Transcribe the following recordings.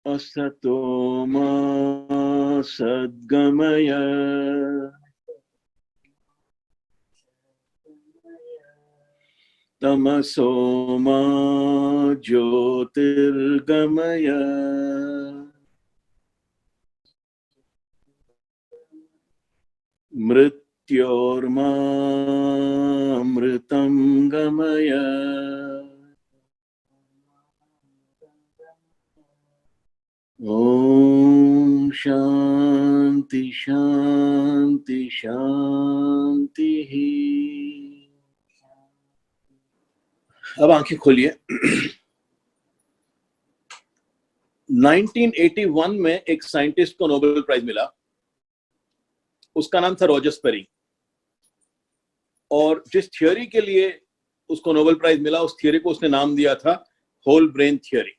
असतो मा सद्गमय तमसो मा ज्योतिर्गमय मृत्योर्मामृतं गमय ओम शांति शांति शांति ही। अब आंखें खोलिए। 1981 में एक साइंटिस्ट को नोबेल प्राइज मिला, उसका नाम था रॉजर स्पेरी। और जिस थियोरी के लिए उसको नोबेल प्राइज मिला, उस थियोरी को उसने नाम दिया था होल ब्रेन थियोरी।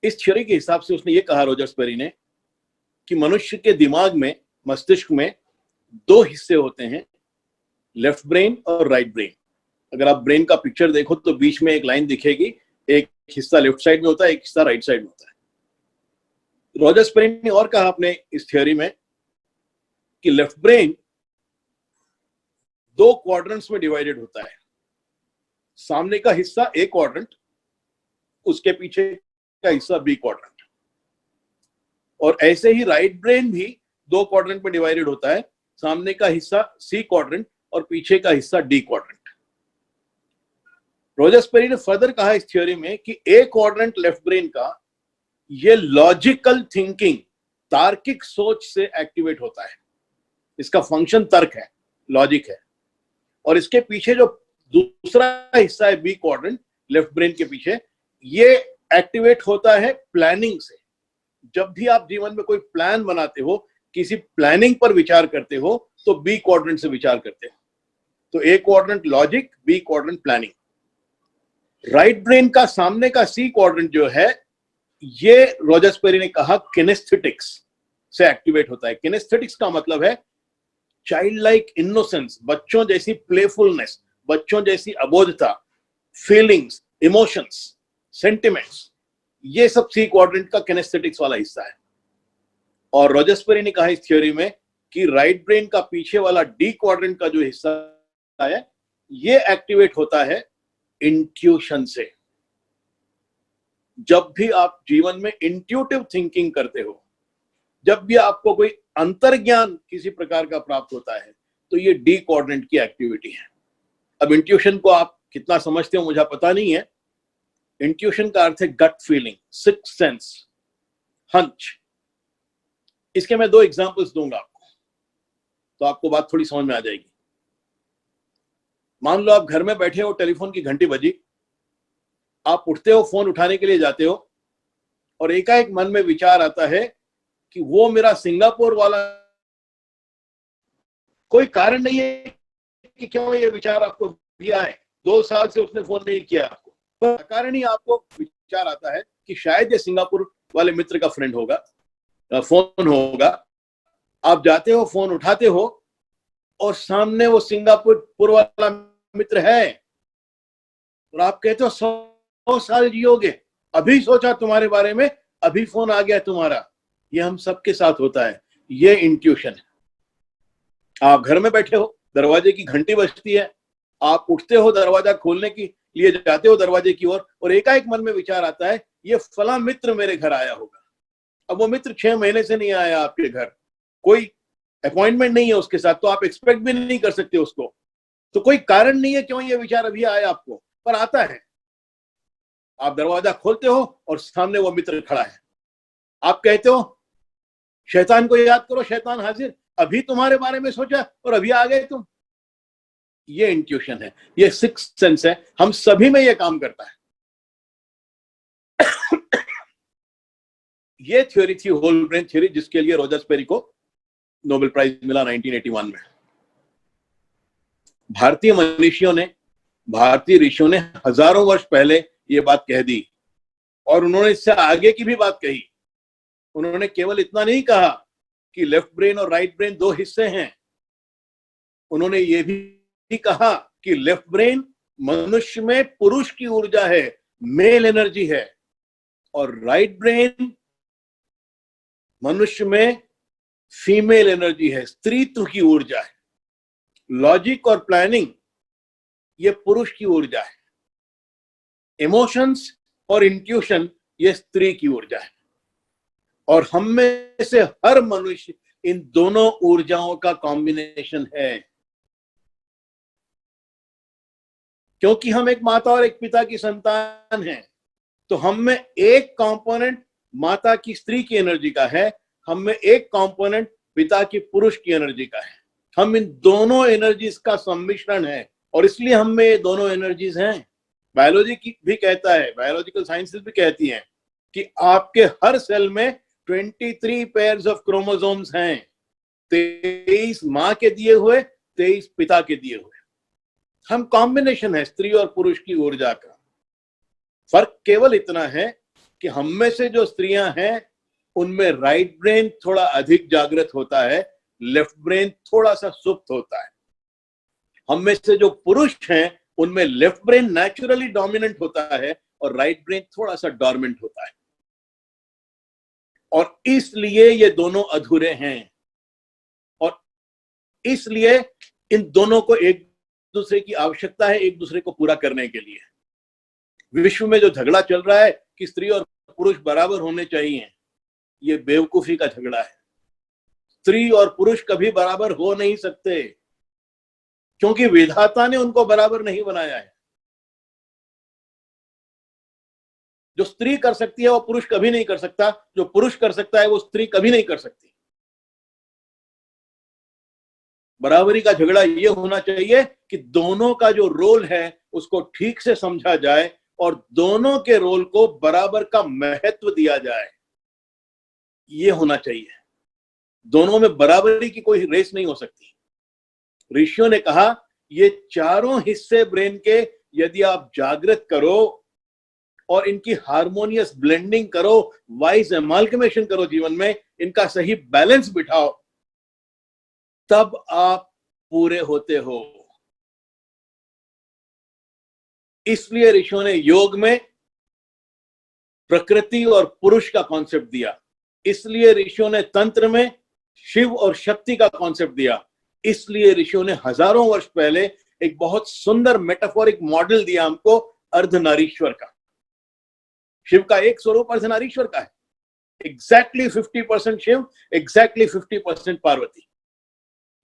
इस थियोरी के हिसाब से उसने ये कहा, रॉजर स्पेरी ने, कि मनुष्य के दिमाग में, मस्तिष्क में दो हिस्से होते हैं, लेफ्ट ब्रेन और राइट ब्रेन। अगर आप ब्रेन का पिक्चर देखो तो बीच में एक लाइन दिखेगी, एक हिस्सा लेफ्ट साइड में होता है, एक हिस्सा राइट साइड में होता है। रॉजर स्पेरी ने और कहा अपने इस थियोरी में कि लेफ्ट ब्रेन दो क्वाड्रेंट्स में डिवाइडेड होता है। सामने का हिस्सा ए क्वाड्रेंट, उसके पीछे का हिस्सा बी क्वाड्रेंट। और ऐसे ही राइट ब्रेन भी दो क्वाड्रेंट में डिवाइडेड होता है, सामने का हिस्सा सी क्वाड्रेंट और पीछे का हिस्सा डी क्वाड्रेंट। रॉजर स्पेरी ने फर्दर कहा इस थ्योरी में कि ए क्वाड्रेंट लेफ्ट ब्रेन का ये लॉजिकल थिंकिंग, तार्किक सोच से एक्टिवेट होता है। इसका फंक्शन तर्क है, लॉजिक है। और इसके पीछे जो दूसरा हिस्सा है बी क्वाड्रेंट लेफ्ट ब्रेन के पीछे, ये एक्टिवेट होता है प्लानिंग से। जब भी आप जीवन में कोई प्लान बनाते हो, किसी प्लानिंग पर विचार करते हो, तो बी क्वाड्रेंट से विचार करते हो। तो A quadrant logic, B quadrant planning. Right brain का सामने का सी क्वाड्रेंट जो है, ये रॉजर स्पेरी ने कहा किनेस्थेटिक्स से एक्टिवेट होता है। किनेस्थेटिक्स का मतलब है चाइल्ड लाइक इनोसेंस, बच्चों जैसी प्लेफुलनेस, बच्चों जैसी अबोधता, फीलिंग्स, इमोशंस, सेंटिमेंट्स, ये सब सी क्वाड्रेंट का किनेस्थेटिक्स वाला हिस्सा है। और रॉजर स्पेरी ने कहा इस थ्योरी में कि राइट ब्रेन का पीछे वाला डी क्वाड्रेंट का जो हिस्सा है, ये एक्टिवेट होता है इंट्यूशन से। जब भी आप जीवन में इंट्यूटिव थिंकिंग करते हो, जब भी आपको कोई अंतर्ज्ञान किसी प्रकार का प्राप्त होता है, तो ये डी क्वाड्रेंट की एक्टिविटी है। अब इंट्यूशन को आप कितना समझते हो मुझे पता नहीं है। इंट्यूशन का अर्थ है gut feeling, sixth sense, hunch. इसके मैं दो एग्जांपल्स दूंगा आपको, तो आपको बात थोड़ी समझ में आ जाएगी। मान लो आप घर में बैठे हो, टेलीफोन की घंटी बजी, आप उठते हो, फोन उठाने के लिए जाते हो, और एकाएक मन में विचार आता है कि वो मेरा सिंगापुर वाला। कोई कारण नहीं है कि क्यों ये विचार आपको भी आए, 2 साल से उसने फोन नहीं किया आपको, पर कारण ही आपको विचार आता है कि शायद ये सिंगापुर वाले मित्र का फ्रेंड होगा, फोन होगा। आप जाते हो, फोन उठाते हो, और सामने वो सिंगापुर वाला मित्र है, और आप कहते हो 100 साल जियोगे, अभी सोचा तुम्हारे बारे में, अभी फोन आ गया तुम्हारा। ये हम सबके साथ होता है, ये इंट्यूशन है। आप घर में बैठे हो, दरवाजे की घंटी बजती है, आप उठते हो, दरवाजा खोलने के लिए जाते हो दरवाजे की ओर, और एकाएक मन में विचार आता है ये फला मित्र मेरे घर आया होगा। अब वो मित्र 6 महीने से नहीं आया आपके घर, कोई अपॉइंटमेंट नहीं है उसके साथ, तो आप एक्सपेक्ट भी नहीं कर सकते उसको। तो कोई कारण नहीं है क्यों ये विचार अभी आया आपको, पर आता है। आप दरवाजा खोलते हो और सामने वो मित्र खड़ा है। आप कहते हो शैतान को याद करो, शैतान हाजिर, अभी तुम्हारे बारे में सोचा और अभी आ गए तुम। ये इंट्यूशन है, ये सिक्स्थ सेंस है, हम सभी में ये काम करता है। ये थ्योरी थी होल ब्रेन थ्योरी, जिसके लिए रॉजर स्पेरी को नोबेल प्राइज मिला 1981 में। भारतीय मनीषियों ने, भारतीय ऋषियों ने हजारों वर्ष पहले ये बात कह दी, और उन्होंने इससे आगे की भी बात कही। उन्होंने केवल इतना नहीं कहा कि लेफ्ट ब्रेन और राइट ब्रेन दो हिस्से हैं, उन्होंने ये भी कहा कि लेफ्ट ब्रेन मनुष्य में पुरुष की ऊर्जा है, मेल एनर्जी है, और राइट ब्रेन मनुष्य में फीमेल एनर्जी है, स्त्रीत्व की ऊर्जा है। लॉजिक और प्लानिंग ये पुरुष की ऊर्जा है। इमोशंस और इंट्यूशन ये स्त्री की ऊर्जा है। और हम में से हर मनुष्य इन दोनों ऊर्जाओं का कॉम्बिनेशन है, क्योंकि हम एक माता और एक पिता की संतान हैं। तो हम में एक कंपोनेंट माता की स्त्री की एनर्जी का है, हम में एक कंपोनेंट पिता की पुरुष की एनर्जी का है। हम इन दोनों एनर्जीज का सम्मिश्रण है और इसलिए हम में ये दोनों एनर्जीज हैं। बायोलॉजी की भी कहता है, बायोलॉजिकल साइंसेस भी कहती हैं कि आपके हर सेल में 23 पेयर्स ऑफ क्रोमोसोम्स हैं, 23 मां के दिए हुए, 23 पिता के दिए हुए। हम कॉम्बिनेशन है स्त्री और पुरुष की ऊर्जा का। फर्क केवल इतना है कि हम में से जो स्त्रियां हैं उनमें राइट ब्रेन थोड़ा अधिक जागृत होता है, लेफ्ट ब्रेन थोड़ा सा सुप्त होता है। हम में से जो पुरुष हैं उनमें लेफ्ट ब्रेन नेचुरली डोमिनेंट होता है और राइट ब्रेन थोड़ा सा डोरमेंट होता है। और इसलिए ये दोनों अधूरे हैं और इसलिए इन दोनों को एक दूसरे की आवश्यकता है, एक दूसरे को पूरा करने के लिए। विश्व में जो झगड़ा चल रहा है कि स्त्री और पुरुष बराबर होने चाहिए, ये बेवकूफी का झगड़ा है। स्त्री और पुरुष कभी बराबर हो नहीं सकते, क्योंकि विधाता ने उनको बराबर नहीं बनाया है। जो स्त्री कर सकती है वो पुरुष कभी नहीं कर सकता, जो पुरुष कर सकता है वो स्त्री कभी नहीं कर सकती। बराबरी का झगड़ा ये होना चाहिए कि दोनों का जो रोल है उसको ठीक से समझा जाए और दोनों के रोल को बराबर का महत्व दिया जाए, ये होना चाहिए। दोनों में बराबरी की कोई रेस नहीं हो सकती। ऋषियों ने कहा ये चारों हिस्से ब्रेन के यदि आप जागृत करो और इनकी हार्मोनियस ब्लेंडिंग करो, वाइज एमाल्गमेशन करो, जीवन में इनका सही बैलेंस बिठाओ, तब आप पूरे होते हो। इसलिए ऋषियों ने योग में प्रकृति और पुरुष का कॉन्सेप्ट दिया। इसलिए ऋषियों ने तंत्र में शिव और शक्ति का कॉन्सेप्ट दिया। इसलिए ऋषियों ने हजारों वर्ष पहले एक बहुत सुंदर मेटाफोरिक मॉडल दिया हमको अर्धनारीश्वर का। शिव का एक स्वरूप अर्धनारीश्वर का है, एग्जैक्टली 50% शिव, एग्जैक्टली 50% पार्वती।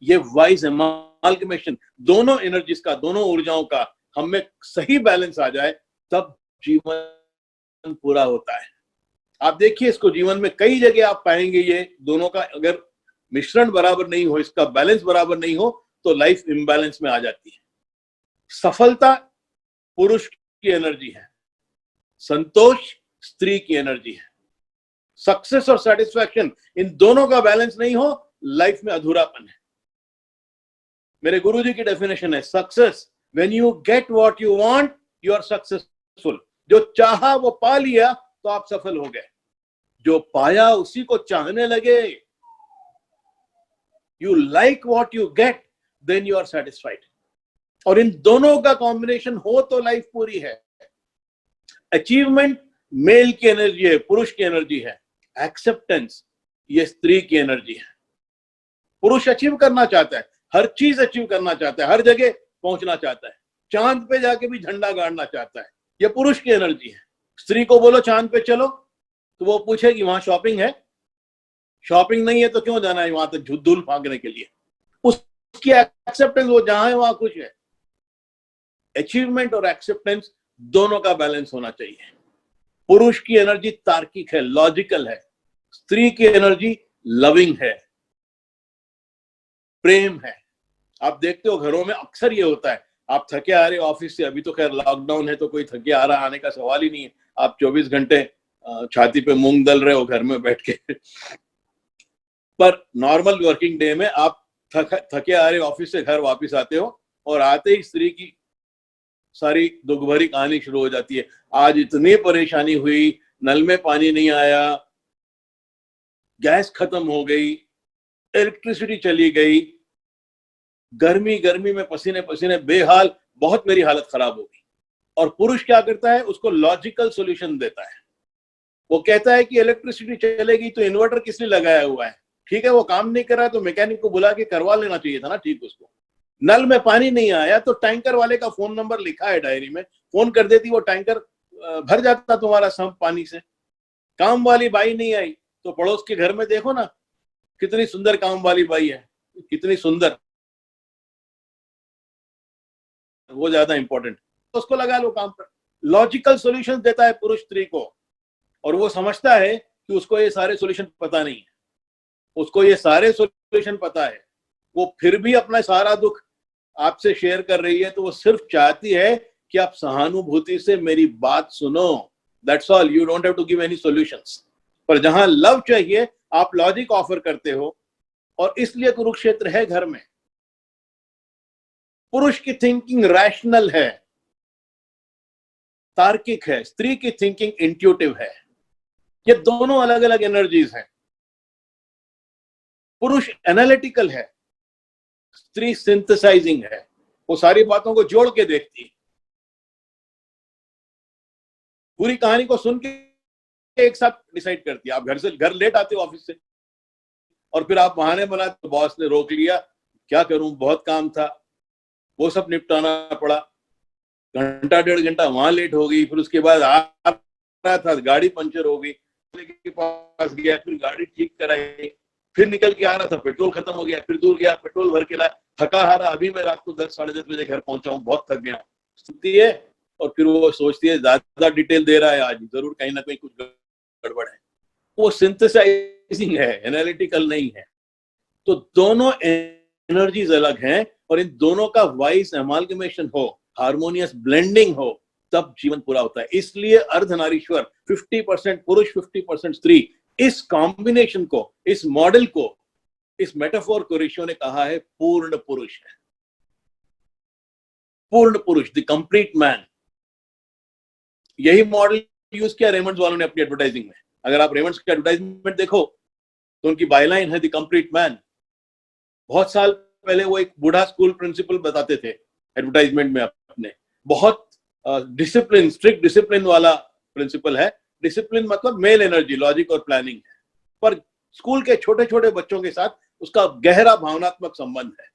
ये वाइज एमाल्गमेशन दोनों एनर्जीज का, दोनों ऊर्जाओं का हम में सही बैलेंस आ जाए, तब जीवन पूरा होता है। आप देखिए इसको जीवन में कई जगह आप पाएंगे, ये दोनों का अगर मिश्रण बराबर नहीं हो, इसका बैलेंस बराबर नहीं हो, तो लाइफ इम्बैलेंस में आ जाती है। सफलता पुरुष की एनर्जी है, संतोष स्त्री की एनर्जी है। सक्सेस और सेटिस्फैक्शन, इन दोनों का बैलेंस नहीं हो, लाइफ में अधूरापन है। मेरे गुरुजी की डेफिनेशन है, success when you get what you want, you are successful. जो चाहा वो पा लिया तो आप सफल हो गए। जो पाया उसी को चाहने लगे, you like what you get, then you are satisfied. और इन दोनों का कॉम्बिनेशन हो तो लाइफ पूरी है। अचीवमेंट मेल की एनर्जी है, पुरुष की एनर्जी है। एक्सेप्टेंस ये स्त्री की एनर्जी है। पुरुष अचीव करना चाहता है, हर चीज अचीव करना चाहता है, हर जगह पहुंचना चाहता है, चांद पे जाके भी झंडा गाड़ना चाहता है। ये पुरुष की एनर्जी है। स्त्री को बोलो चांद पे चलो तो वो पूछेगी वहां शॉपिंग है, शॉपिंग नहीं है तो क्यों जाना है वहां तक धूल फांकने के लिए। उसकी एक्सेप्टेंस, वो जहां है वहां खुश है। अचीवमेंट और एक्सेप्टेंस दोनों का बैलेंस होना चाहिए। पुरुष की एनर्जी तार्किक है, लॉजिकल है। स्त्री की एनर्जी लविंग है, प्रेम है। आप देखते हो घरों में अक्सर ये होता है, आप थके आ रहे हो ऑफिस से, अभी तो खैर लॉकडाउन है तो कोई थके आ रहा आने का सवाल ही नहीं है। आप 24 घंटे छाती पे मूंग दल रहे हो घर में बैठ के। पर नॉर्मल वर्किंग डे में आप थके आ रहे हो ऑफिस से घर वापस आते हो और आते ही स्त्री की सारी दुख भरी कहानी शुरू हो जाती है। आज इतनी परेशानी हुई, नल में पानी नहीं आया, गैस खत्म हो गई, इलेक्ट्रिसिटी चली गई, गर्मी गर्मी में पसीने पसीने बेहाल, बहुत मेरी हालत खराब हो गई। और पुरुष क्या करता है, उसको लॉजिकल सॉल्यूशन देता है। वो कहता है कि इलेक्ट्रिसिटी चलेगी तो इन्वर्टर किस लिए लगाया हुआ है, ठीक है वो काम नहीं कर रहा है तो मैकेनिक को बुला के करवा लेना चाहिए था ना ठीक उसको। नल में पानी नहीं आया तो टैंकर वाले का फोन नंबर लिखा है डायरी में, फोन कर देती वो टैंकर भर जाता तुम्हारा सम्प पानी से। काम वाली बाई नहीं आई तो पड़ोस के घर में देखो ना कितनी सुंदर काम वाली बाई है, कितनी सुंदर, वो ज्यादा इंपॉर्टेंट, तो उसको लगा लो काम पर। लॉजिकल सॉल्यूशन देता है पुरुष स्त्री को, और वो समझता है कि उसको ये सारे सॉल्यूशन पता नहीं है, उसको ये सारे सॉल्यूशन पता है, वो फिर भी अपना सारा दुख आपसे शेयर कर रही है तो वो सिर्फ चाहती है कि आप सहानुभूति से मेरी बात सुनो, that's all, you don't have to give any solutions. पर जहां लव चाहिए आप लॉजिक ऑफर करते हो, और इसलिए कुरुक्षेत्र है घर में। पुरुष की थिंकिंग रैशनल है, तार्किक है, स्त्री की थिंकिंग इंट्यूटिव है। ये दोनों अलग अलग एनर्जीज हैं। पुरुष एनालिटिकल है, स्त्री सिंथेसाइजिंग है, वो सारी बातों को जोड़ के देखती है। पूरी कहानी को सुन के एक साथ डिसाइड करती है। आप घर लेट आते हो ऑफिस से, और फिर आप बहाने बनाते हो, बॉस ने रोक लिया, क्या करूं बहुत काम था, वो सब निपटाना पड़ा, घंटा डेढ़ घंटा वहां लेट हो गई, फिर उसके बाद आ रहा था गाड़ी पंचर हो गई, के पास गया, फिर गाड़ी ठीक कराई, फिर निकल के आ रहा था पेट्रोल खत्म हो गया, फिर दूर गया पेट्रोल भर के लाया, थका हारा, अभी मैं रात को 10 साढ़े 10 बजे घर पहुंचा हूँ, बहुत थक गया, सुनती है। और फिर वो सोचती है ज्यादा डिटेल दे रहा है आज, जरूर कहीं ना कहीं कुछ गड़बड़ है। वो सिंथेसाइजिंग है, एनालिटिकल नहीं है। तो दोनों एनर्जीज अलग हैं, और इन दोनों का वाइस एमालगमेशन हो, हार्मोनियस ब्लेंडिंग हो, तब जीवन पूरा होता है। इसलिए अर्धनारीश्वर 50% पुरुष 50% स्त्री, इस कॉम्बिनेशन को, इस मॉडल को, इस मेटाफोर को ऋषियों ने कहा है पूर्ण पुरुष है। पूर्ण पुरुष, द कंप्लीट मैन। यही मॉडल यूज किया रेमंड्स वालों ने अपनी एडवर्टाइजिंग में। अगर आप रेमंड्स की एडवर्टाइजमेंट देखो तो उनकी बायलाइन है द कंप्लीट मैन। बहुत साल पहले वो एक बूढ़ा स्कूल प्रिंसिपल बताते थे एडवर्टाइजमेंट में अपने, बहुत डिसिप्लिन, स्ट्रिक्ट डिसिप्लिन वाला प्रिंसिपल है। डिसिप्लिन मतलब मेल एनर्जी, लॉजिक और प्लानिंग है, पर स्कूल के छोटे छोटे बच्चों के साथ उसका गहरा भावनात्मक संबंध है।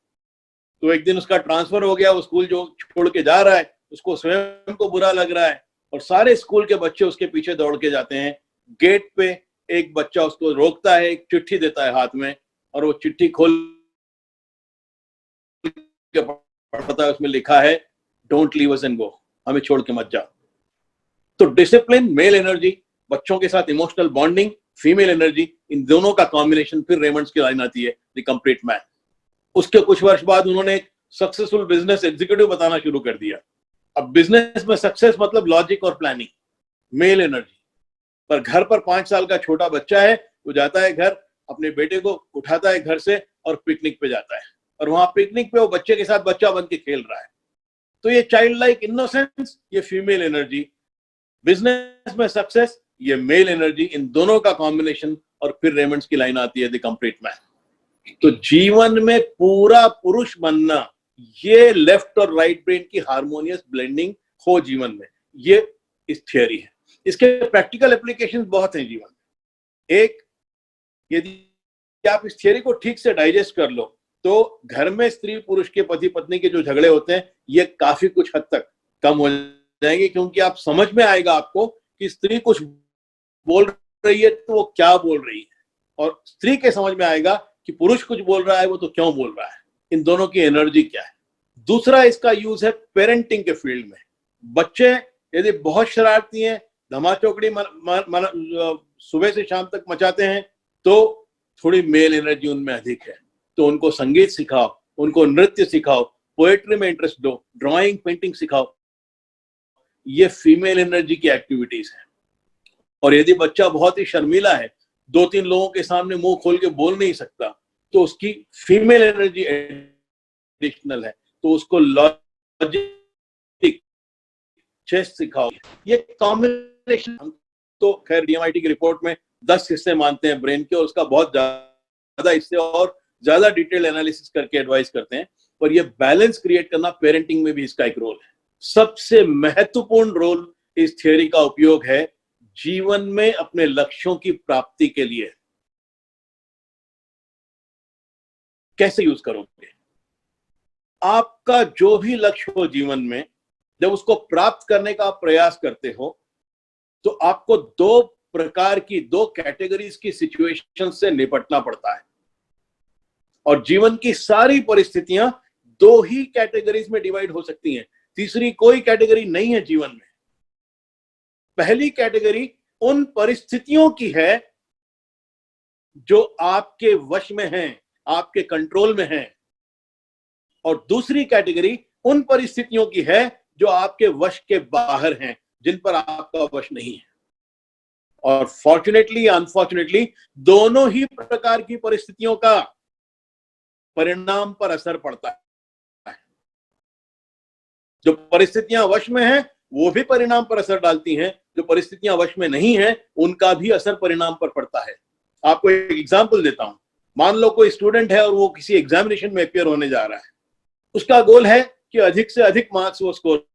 तो एक दिन उसका ट्रांसफर हो गया, वो स्कूल जो छोड़ के जा रहा है उसको स्वयं को बुरा लग रहा है, और सारे स्कूल के बच्चे उसके पीछे दौड़ के जाते हैं। गेट पे एक बच्चा उसको रोकता है, एक चिट्ठी देता है हाथ में, और वो चिट्ठी खोल के पढ़ता है, उसमें लिखा है don't leave us and go, हमें छोड़ के मत जाओ। तो डिसिप्लिन, मेल एनर्जी, बच्चों के साथ इमोशनल बॉन्डिंग, फीमेल एनर्जी, इन दोनों का कॉम्बिनेशन, फिर रेमंड्स की लाइन आती है द कंप्लीट मैन। उसके कुछ वर्ष बाद उन्होंने एक सक्सेसफुल बिजनेस एग्जीक्यूटिव बताना शुरू कर दिया। अब बिजनेस में सक्सेस मतलब लॉजिक और प्लानिंग, मेल एनर्जी। पर घर पर 5 साल का छोटा बच्चा है, वो जाता है घर, अपने बेटे को उठाता है घर से और पिकनिक पे जाता है, और वहां पिकनिक पे वो बच्चे के साथ बच्चा बन के खेल रहा है। तो ये चाइल्ड लाइक इनोसेंस, ये फीमेल एनर्जी, बिजनेस में सक्सेस, ये मेल एनर्जी, इन दोनों का कॉम्बिनेशन, और फिर रेमंड्स की लाइन आती है द कंप्लीट मैन। तो जीवन में पूरा पुरुष बनना, ये लेफ्ट और राइट ब्रेन की हार्मोनियस ब्लेंडिंग हो जीवन में, ये इस थियरी है। इसके प्रैक्टिकल एप्लीकेशन बहुत हैं जीवन में। एक, यदि आप इस थियरी को ठीक से डाइजेस्ट कर लो तो घर में स्त्री पुरुष के, पति पत्नी के जो झगड़े होते हैं, ये काफी कुछ हद तक कम हो जाएंगे, क्योंकि आप समझ में आएगा आपको कि स्त्री कुछ बोल रही है तो वो क्या बोल रही है, और स्त्री के समझ में आएगा कि पुरुष कुछ बोल रहा है वो तो क्यों बोल रहा है, इन दोनों की एनर्जी क्या है। दूसरा इसका यूज है पेरेंटिंग के फील्ड में। बच्चे यदि बहुत शरारती हैं, धमाचौकड़ी सुबह से शाम तक मचाते हैं, तो थोड़ी मेल एनर्जी उनमें अधिक है। तो उनको संगीत सिखाओ, उनको नृत्य सिखाओ, पोएट्री में इंटरेस्ट दो, ड्राइंग पेंटिंग सिखाओ, ये फीमेल एनर्जी की एक्टिविटीज है। और यदि बच्चा बहुत ही शर्मीला है, 2-3 लोगों के सामने मुंह खोल के बोल नहीं सकता, तो उसकी फीमेल एनर्जी एडिशनल है, तो उसको लॉजिक, चेस सिखाओ। ये कॉम्बिनेशन, हम तो खैर डीएमआईटी की रिपोर्ट में 10 हिस्से मानते हैं ब्रेन के, और उसका बहुत ज्यादा हिस्से और ज्यादा डिटेल एनालिसिस करके एडवाइस करते हैं। पर ये बैलेंस क्रिएट करना पेरेंटिंग में भी इसका एक रोल है। सबसे महत्वपूर्ण रोल इस थियरी का उपयोग है जीवन में अपने लक्ष्यों की प्राप्ति के लिए कैसे यूज करोगे? आपका जो भी लक्ष्य हो जीवन में, जब उसको प्राप्त करने का आप प्रयास करते हो तो आपको दो प्रकार की, दो कैटेगरीज की सिचुएशन से निपटना पड़ता है। और जीवन की सारी परिस्थितियां दो ही कैटेगरीज में डिवाइड हो सकती हैं, तीसरी कोई कैटेगरी नहीं है जीवन में। पहली कैटेगरी उन परिस्थितियों की है जो आपके वश में हैं, आपके कंट्रोल में हैं, और दूसरी कैटेगरी उन परिस्थितियों की है जो आपके वश के बाहर हैं, जिन पर आपका वश नहीं है। और फॉर्चुनेटली अनफॉर्चुनेटली दोनों ही प्रकार की परिस्थितियों का परिणाम पर असर पड़ता है। जो परिस्थितियां वश में हैं वो भी परिणाम पर असर डालती हैं, जो परिस्थितियां वश में नहीं हैं उनका भी असर परिणाम पर पड़ता है। आपको एक एग्जांपल देता हूं। मान लो कोई स्टूडेंट है और वो किसी एग्जामिनेशन में अपियर होने जा रहा है। उसका गोल है कि अधिक से अधिक मार्क्स वो स्कोर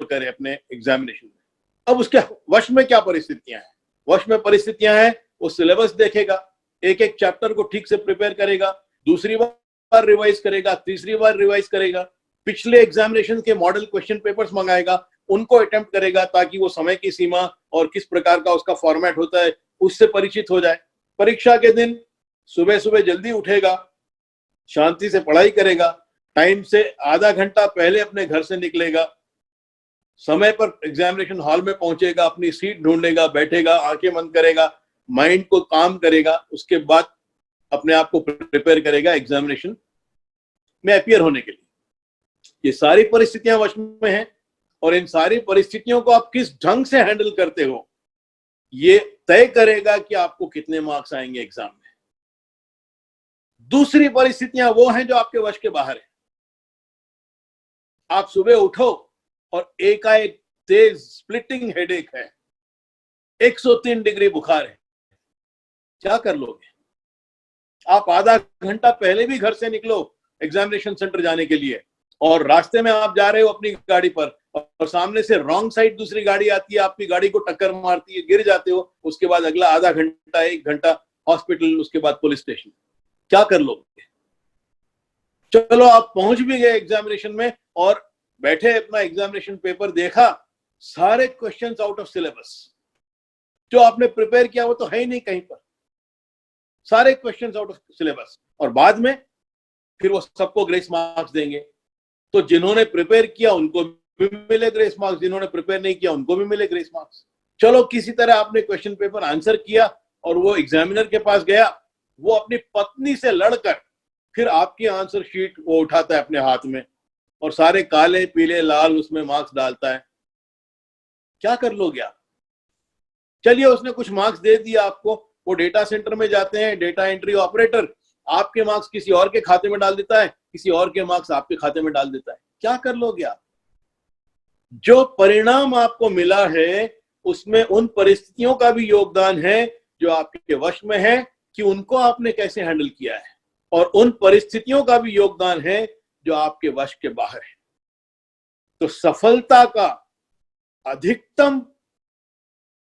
करे अपने एग्जामिनेशन में। अब उसके वश में क्या परिस्थितियां हैं? वश में परिस्थितियां हैं, वो सिलेबस देखेगा, एक एक चैप्टर को ठीक से प्रिपेयर करेगा, दूसरी बार रिवाइज करेगा, तीसरी बार रिवाइज करेगा, पिछले एग्जामिनेशन के मॉडल क्वेश्चन पेपर्स मंगाएगा, उनको अटेम्प्ट करेगा ताकि वो समय की सीमा और किस प्रकार का उसका फॉर्मेट होता है उससे परिचित हो जाए। परीक्षा के दिन सुबह सुबह जल्दी उठेगा, शांति से पढ़ाई करेगा, टाइम से आधा घंटा पहले अपने घर से निकलेगा, समय पर एग्जामिनेशन हॉल में पहुंचेगा, अपनी सीट ढूंढेगा, बैठेगा, आंखें बंद करेगा, माइंड को काम करेगा, उसके बाद अपने आप को प्रिपेयर करेगा एग्जामिनेशन में अपियर होने के लिए। ये सारी परिस्थितियां वश में हैं और इन सारी परिस्थितियों को आप किस ढंग से हैंडल करते हो ये तय करेगा कि आपको कितने मार्क्स आएंगे एग्जाम में। दूसरी परिस्थितियां वो हैं जो आपके वश के बाहर है। आप सुबह उठो और एकाएक तेज स्प्लिटिंग हेडेक है, 103 डिग्री बुखार है, क्या कर लोगे? आप आधा घंटा पहले भी घर से निकलो एग्जामिनेशन सेंटर जाने के लिए और रास्ते में आप जा रहे हो अपनी गाड़ी पर और सामने से रॉन्ग साइड दूसरी गाड़ी आती है, आपकी गाड़ी को टक्कर मारती है, गिर जाते हो, उसके बाद अगला आधा घंटा, 1 घंटा हॉस्पिटल, उसके बाद पुलिस स्टेशन, क्या कर लोगे? चलो आप पहुंच भी गए एग्जामिनेशन में और बैठे अपना एग्जामिनेशन पेपर देखा, सारे क्वेश्चंस आउट ऑफ सिलेबस, जो आपने प्रिपेयर किया वो तो है ही नहीं कहीं पर, सारे क्वेश्चंस आउट ऑफ सिलेबस, और बाद में फिर वो सबको ग्रेस मार्क्स देंगे। तो जिन्होंने प्रिपेयर किया उनको भी मिले ग्रेस मार्क्स, जिन्होंने प्रिपेयर नहीं किया उनको भी मिले ग्रेस मार्क्स। चलो किसी तरह आपने क्वेश्चन पेपर आंसर किया और वो एग्जामिनर के पास गया, वो अपनी पत्नी से लड़कर फिर आपकी आंसर शीट वो उठाता है अपने हाथ में और सारे काले पीले लाल उसमें मार्क्स डालता है, क्या कर लोगे आप? चलिए उसने कुछ मार्क्स दे दिया आपको, वो डेटा सेंटर में जाते हैं, डेटा एंट्री ऑपरेटर आपके मार्क्स किसी और के खाते में डाल देता है, किसी और के मार्क्स आपके खाते में डाल देता है, क्या कर लोगे आप? जो परिणाम आपको मिला है उसमें उन परिस्थितियों का भी योगदान है जो आपके वश में है कि उनको आपने कैसे हैंडल किया है, और उन परिस्थितियों का भी योगदान है जो आपके वश के बाहर है। तो सफलता का अधिकतम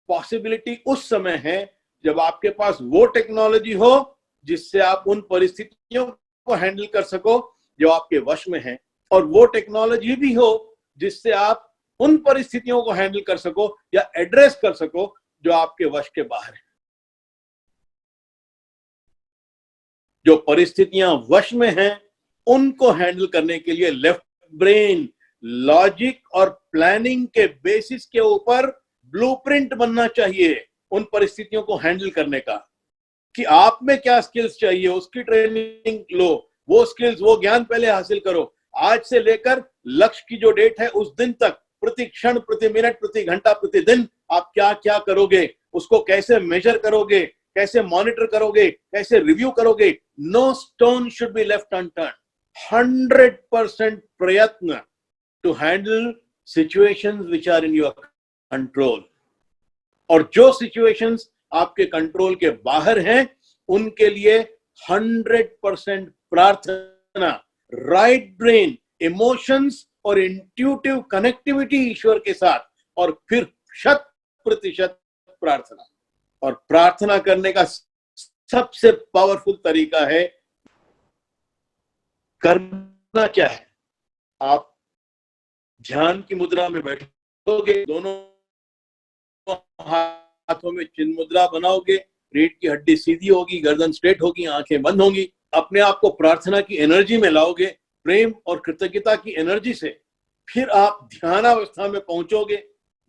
पॉसिबिलिटी उस समय है जब आपके पास वो टेक्नोलॉजी हो जिससे आप उन परिस्थितियों को हैंडल कर सको जो आपके वश में है, और वो टेक्नोलॉजी भी हो जिससे आप उन परिस्थितियों को हैंडल कर सको या एड्रेस कर सको जो आपके वश के बाहर है। जो परिस्थितियां वश में हैं उनको हैंडल करने के लिए लेफ्ट ब्रेन लॉजिक और प्लानिंग के बेसिस के ऊपर ब्लूप्रिंट बनना चाहिए उन परिस्थितियों को हैंडल करने का, कि आप में क्या स्किल्स चाहिए उसकी ट्रेनिंग लो, वो स्किल्स वो ज्ञान पहले हासिल करो। आज से लेकर लक्ष्य की जो डेट है उस दिन तक प्रति क्षण, प्रति मिनट, प्रति घंटा, प्रति दिन आप क्या क्या करोगे, उसको कैसे मेजर करोगे, कैसे मॉनिटर करोगे, कैसे रिव्यू करोगे। No stone should be left unturn. 100% प्रयत्न to handle situations which are in your control, और जो सिचुएशंस आपके कंट्रोल के बाहर हैं उनके लिए 100% प्रार्थना, राइट ब्रेन, इमोशंस और इंट्यूटिव कनेक्टिविटी ईश्वर के साथ, और फिर 100 100% प्रार्थना। और प्रार्थना करने का सबसे पावरफुल तरीका है, करना क्या है, आप ध्यान की मुद्रा में बैठोगे, दोनों हाथों में चिन्ह मुद्रा बनाओगे, रीढ़ की हड्डी सीधी होगी, गर्दन स्ट्रेट होगी, आंखें बंद होंगी, अपने आप को प्रार्थना की एनर्जी में लाओगे, प्रेम और कृतज्ञता की एनर्जी से। फिर आप ध्यानावस्था में पहुंचोगे।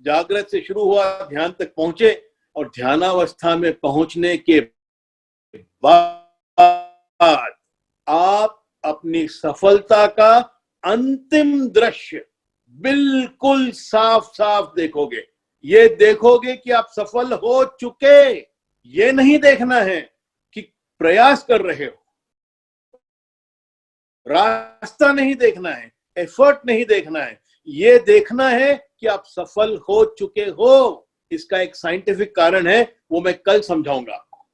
जागृत से शुरू हुआ, ध्यान तक पहुंचे, और ध्यानावस्था में पहुंचने के बाद आप अपनी सफलता का अंतिम दृश्य बिल्कुल साफ साफ देखोगे। ये देखोगे कि आप सफल हो चुके। ये नहीं देखना है कि प्रयास कर रहे हो, रास्ता नहीं देखना है, एफर्ट नहीं देखना है, ये देखना है कि आप सफल हो चुके हो। इसका एक साइंटिफिक कारण है, वो मैं कल समझाऊंगा आपको।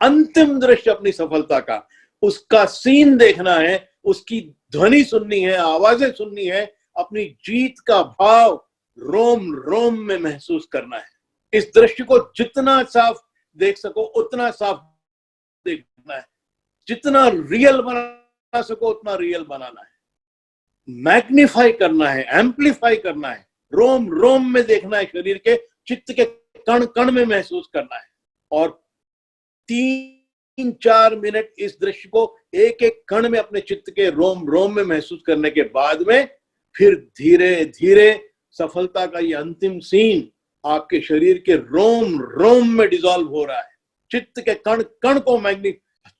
अंतिम दृश्य अपनी सफलता का, उसका सीन देखना है, उसकी ध्वनि सुननी है, आवाजें सुननी है, अपनी जीत का भाव रोम रोम में महसूस करना है। इस दृश्य को जितना साफ देख सको उतना साफ देखना है, जितना रियल बना सको उतना रियल बनाना है, मैग्नीफाई करना है, एम्पलीफाई करना है, रोम रोम में देखना है, शरीर के चित्त के कण कण में महसूस करना है। और 3-4 मिनट इस दृश्य को एक एक कण में अपने चित्त के रोम रोम में महसूस करने के बाद में फिर धीरे धीरे सफलता का ये अंतिम सीन आपके शरीर के रोम रोम में डिसॉल्व हो रहा है, चित्त के कण कण को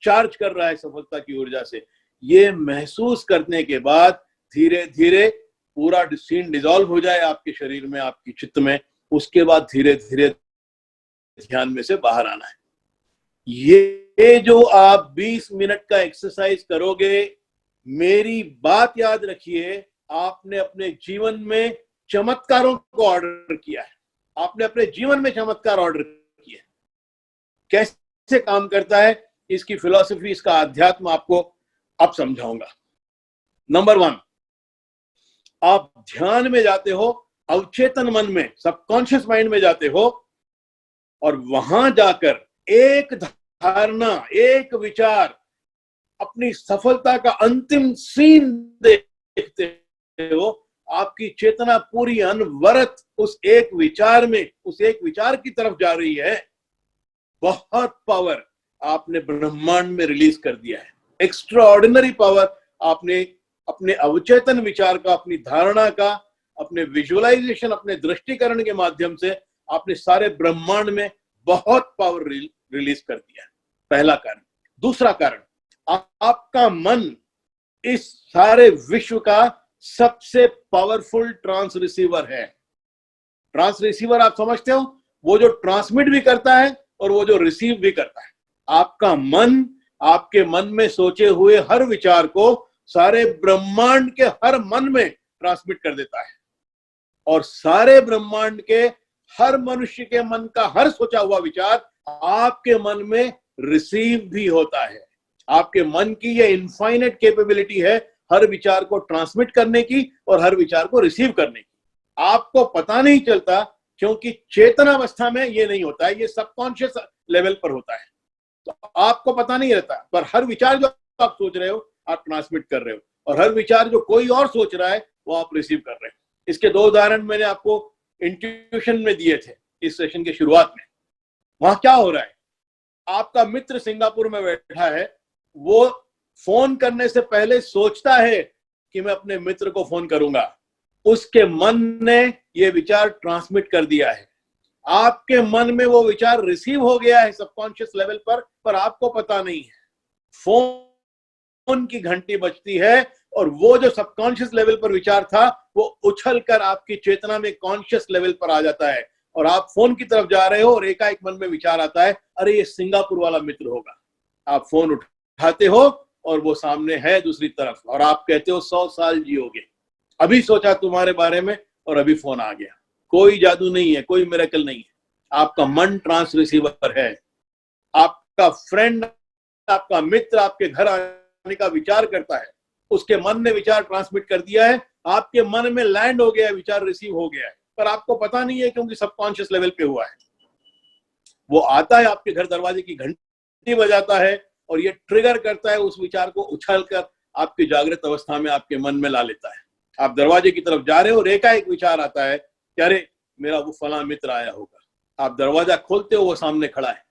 चार्ज कर रहा है सफलता की ऊर्जा से। ये महसूस करने के बाद धीरे धीरे पूरा सीन डिसॉल्व हो जाए आपके शरीर में, आपकी चित्त में। उसके बाद धीरे धीरे ध्यान में से बाहर आना है। ये जो आप 20 मिनट का एक्सरसाइज करोगे, मेरी बात याद रखिए, आपने अपने जीवन में चमत्कारों को ऑर्डर किया है। आपने अपने जीवन में चमत्कार ऑर्डर किया है। कैसे काम करता है, इसकी फिलॉसफी, इसका अध्यात्म आपको अब समझाऊंगा। नंबर 1, आप ध्यान में जाते हो, अवचेतन मन में, सबकॉन्शियस माइंड में जाते हो, और वहां जाकर एक धारणा, एक विचार, अपनी सफलता का अंतिम सीन देखते हो। आपकी चेतना पूरी अनवरत उस एक विचार में, उस एक विचार की तरफ जा रही है। बहुत पावर आपने ब्रह्मांड में रिलीज कर दिया है, एक्स्ट्राऑर्डिनरी पावर आपने अपने अवचेतन विचार का, अपनी धारणा का, अपने विजुअलाइजेशन, अपने दृष्टिकरण के माध्यम से आपने सारे ब्रह्मांड में बहुत पावर रिलीज कर दिया है। पहला कारण। दूसरा कारण, आपका मन इस सारे विश्व का सबसे पावरफुल ट्रांस रिसीवर है। ट्रांस रिसीवर आप समझते हो, वो जो ट्रांसमिट भी करता है और वो जो रिसीव भी करता है। आपका मन आपके मन में सोचे हुए हर विचार को सारे ब्रह्मांड के हर मन में ट्रांसमिट कर देता है, और सारे ब्रह्मांड के हर मनुष्य के मन का हर सोचा हुआ विचार आपके मन में रिसीव भी होता है। आपके मन की ये इनफाइनाइट कैपेबिलिटी है हर विचार को ट्रांसमिट करने की और हर विचार को रिसीव करने की। आपको पता नहीं चलता, क्योंकि चेतनावस्था में ये नहीं होता है, ये सबकॉन्शियस लेवल पर होता है, तो आपको पता नहीं रहता। पर हर विचार जो आप सोच रहे हो आप ट्रांसमिट कर रहे हो, और हर विचार जो कोई और सोच रहा है वो आप रिसीव कर रहे हो। इसके 2 उदाहरण मैंने आपको इंट्यूशन में दिए थे इस सेशन के शुरुआत में। वहां क्या हो रहा है, आपका मित्र सिंगापुर में बैठा है, वो फोन करने से पहले सोचता है कि मैं अपने मित्र को फोन करूंगा। उसके मन ने ये विचार ट्रांसमिट कर दिया है, आपके मन में वो विचार रिसीव हो गया है सबकॉन्शियस लेवल पर आपको पता नहीं है। फोन की घंटी बजती है और वो जो सबकॉन्शियस लेवल पर विचार था वो उछल कर आपकी चेतना में कॉन्शियस लेवल पर आ जाता है, और आप फोन की तरफ जा रहे हो और एकाएक मन में विचार आता है, अरे ये सिंगापुर वाला मित्र होगा। आप फोन उठाते हो और वो सामने है दूसरी तरफ, और आप कहते हो 100 साल जियोगे। अभी सोचा तुम्हारे बारे में और अभी फोन आ गया। कोई जादू नहीं है, कोई मिरेकल नहीं है, आपका मन ट्रांस रिसीवर है। आपका फ्रेंड, आपका मित्र आपके घर आने का विचार करता है, उसके मन ने विचार ट्रांसमिट कर दिया है, आपके मन में लैंड हो गया है, विचार रिसीव हो गया है, पर आपको पता नहीं है क्योंकि सबकॉन्शियस लेवल पे हुआ है। वो आता है, आपके घर दरवाजे की घंटी बजाता है और ये ट्रिगर करता है, उस विचार को उछालकर आपकी जागृत अवस्था में आपके मन में ला लेता है। आप दरवाजे की तरफ जा रहे हो और एकाएक विचार आता है कि अरे मेरा वो फला मित्र आया होगा। आप दरवाजा खोलते हो, वो सामने खड़ा है।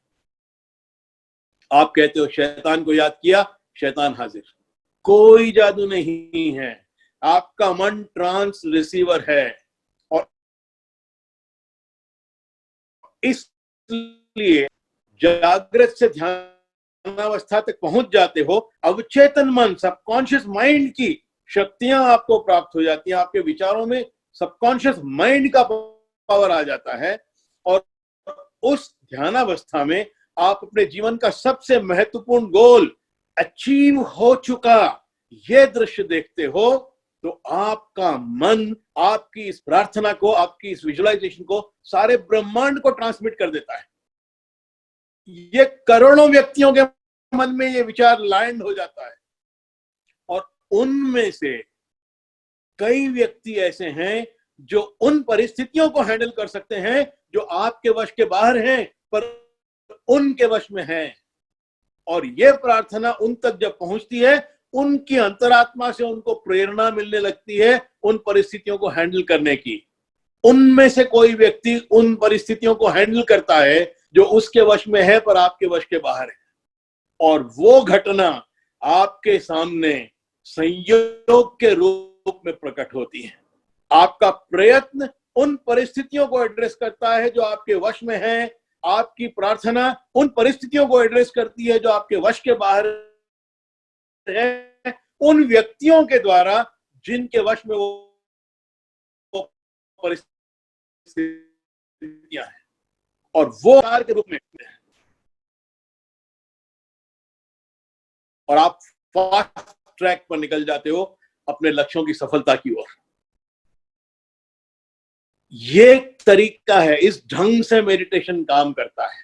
आप कहते हो शैतान को याद किया, शैतान हाजिर। कोई जादू नहीं है, आपका मन ट्रांस रिसीवर है। और इसलिए जागृत से ध्यानावस्था तक पहुंच जाते हो, अवचेतन मन, सबकॉन्शियस माइंड की शक्तियां आपको प्राप्त हो जाती हैं। आपके विचारों में सबकॉन्शियस माइंड का पावर आ जाता है और उस ध्यानावस्था में आप अपने जीवन का सबसे महत्वपूर्ण गोल अचीव हो चुका ये दृश्य देखते हो, तो आपका मन आपकी इस प्रार्थना को, आपकी इस विजुअलाइजेशन को सारे ब्रह्मांड को ट्रांसमिट कर देता है। ये करोड़ों व्यक्तियों के मन में ये विचार लैंड हो जाता है और उनमें से कई व्यक्ति ऐसे हैं जो उन परिस्थितियों को हैंडल कर सकते हैं जो आपके वश के बाहर हैं पर उनके वश में है। और ये प्रार्थना उन तक जब पहुंचती है, उनकी अंतरात्मा से उनको प्रेरणा मिलने लगती है उन परिस्थितियों को हैंडल करने की। उनमें से कोई व्यक्ति उन परिस्थितियों को हैंडल करता है जो उसके वश में है पर आपके वश के बाहर है, और वो घटना आपके सामने संयोग के रूप में प्रकट होती है। आपका प्रयत्न उन परिस्थितियों को एड्रेस करता है जो आपके वश में है, आपकी प्रार्थना उन परिस्थितियों को एड्रेस करती है जो आपके वश के बाहर है, उन व्यक्तियों के द्वारा जिनके वश में वो परिस्थितियां हैं, और वो आकार के रूप में है। और आप फास्ट ट्रैक पर निकल जाते हो अपने लक्ष्यों की सफलता की ओर। ये तरीका है, इस ढंग से मेडिटेशन काम करता है।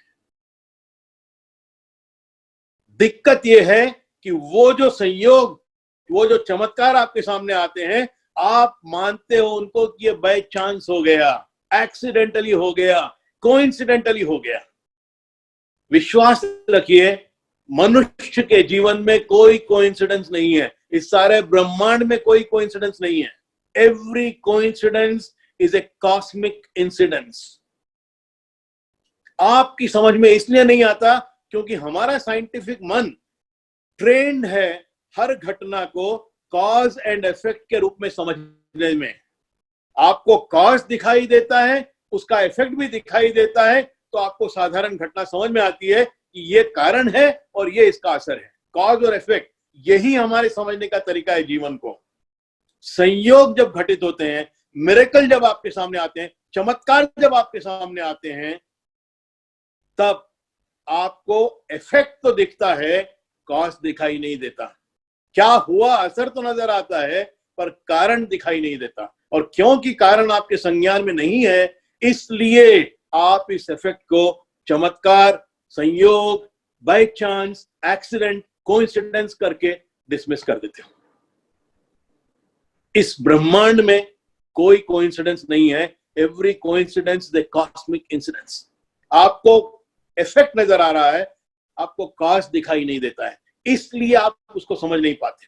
दिक्कत यह है कि वो जो संयोग, वो जो चमत्कार आपके सामने आते हैं, आप मानते हो उनको कि ये बाय चांस हो गया, एक्सीडेंटली हो गया, कोइंसिडेंटली हो गया। विश्वास रखिए, मनुष्य के जीवन में कोई कोइंसिडेंस नहीं है। इस सारे ब्रह्मांड में कोई कोइंसिडेंस नहीं है। Every coincidence is a cosmic incidence. आपकी समझ में इसलिए नहीं आता क्योंकि हमारा साइंटिफिक मन ट्रेंड है हर घटना को कॉज एंड इफेक्ट के रूप में समझने में। आपको कॉज दिखाई देता है, उसका इफेक्ट भी दिखाई देता है, तो आपको साधारण घटना समझ में आती है कि ये कारण है और ये इसका असर है। कॉज और इफेक्ट, यही हमारे समझने का तरीका है जीवन को। संयोग जब घटित होते हैं, मिरेकल जब आपके सामने आते हैं, चमत्कार जब आपके सामने आते हैं, तब आपको इफेक्ट तो दिखता है, कॉज दिखाई नहीं देता। क्या हुआ, असर तो नजर आता है पर कारण दिखाई नहीं देता। और क्योंकि कारण आपके संज्ञान में नहीं है, इसलिए आप इस इफेक्ट को चमत्कार, संयोग, बाय चांस, एक्सीडेंट, कोइंसिडेंस करके डिसमिस कर देते हो। इस ब्रह्मांड में कोई कोइंसिडेंस नहीं है। Every coincidence is a cosmic incidence. आपको इफेक्ट नजर आ रहा है, आपको कॉज दिखाई नहीं देता है, इसलिए आप उसको समझ नहीं पाते।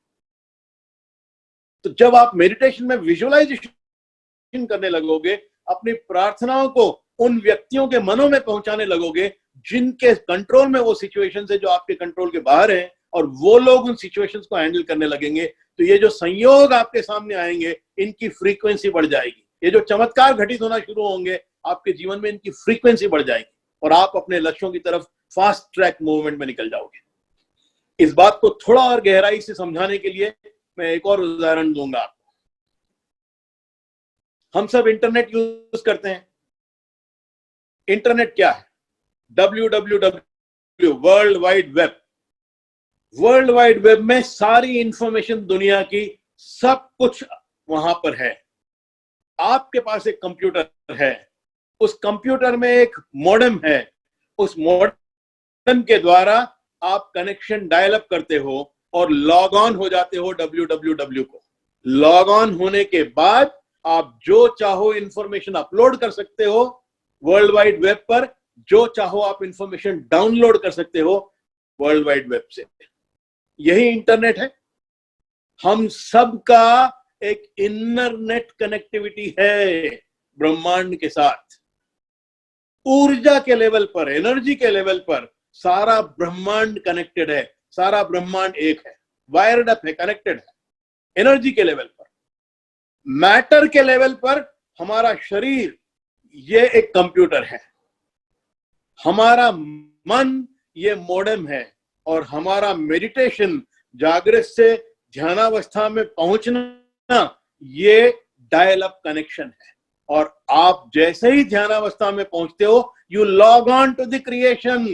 तो जब आप मेडिटेशन में विजुअलाइजेशन करने लगोगे, अपनी प्रार्थनाओं को उन व्यक्तियों के मनों में पहुंचाने लगोगे जिनके कंट्रोल में वो सिचुएशन है जो आपके कंट्रोल के बाहर है, और वो लोग उन सिचुएशंस को हैंडल करने लगेंगे, तो ये जो संयोग आपके सामने आएंगे, इनकी फ्रीक्वेंसी बढ़ जाएगी। ये जो चमत्कार घटित होना शुरू होंगे आपके जीवन में, इनकी फ्रीक्वेंसी बढ़ जाएगी और आप अपने लक्ष्यों की तरफ फास्ट ट्रैक मूवमेंट में निकल जाओगे। इस बात को थोड़ा और गहराई से समझाने के लिए मैं एक और उदाहरण दूंगा आपको। हम सब इंटरनेट यूज करते हैं। इंटरनेट क्या है? www, world wide web. World wide web में सारी इंफॉर्मेशन दुनिया की, सब कुछ वहां पर है। आपके पास एक कंप्यूटर है, उस कंप्यूटर में एक मॉडेम है, उस मॉडेम के द्वारा आप कनेक्शन डायल अप करते हो और लॉग ऑन हो जाते हो www को। लॉग ऑन होने के बाद आप जो चाहो इंफॉर्मेशन अपलोड कर सकते हो वर्ल्ड वाइड वेब पर, जो चाहो आप इंफॉर्मेशन डाउनलोड कर सकते हो वर्ल्ड वाइड वेब से। यही इंटरनेट है। हम सब का एक इनर नेट कनेक्टिविटी है ब्रह्मांड के साथ। ऊर्जा के लेवल पर, एनर्जी के लेवल पर सारा ब्रह्मांड कनेक्टेड है, सारा ब्रह्मांड एक है, वायर्ड अप है, कनेक्टेड है। एनर्जी के लेवल पर, मैटर के लेवल पर हमारा शरीर ये एक कंप्यूटर है, हमारा मन ये मॉडेम है, और हमारा मेडिटेशन, जागृत से ध्यानावस्था में पहुंचना, ये डायल अप कनेक्शन है। और आप जैसे ही ध्यानावस्था में पहुंचते हो, you log on to the creation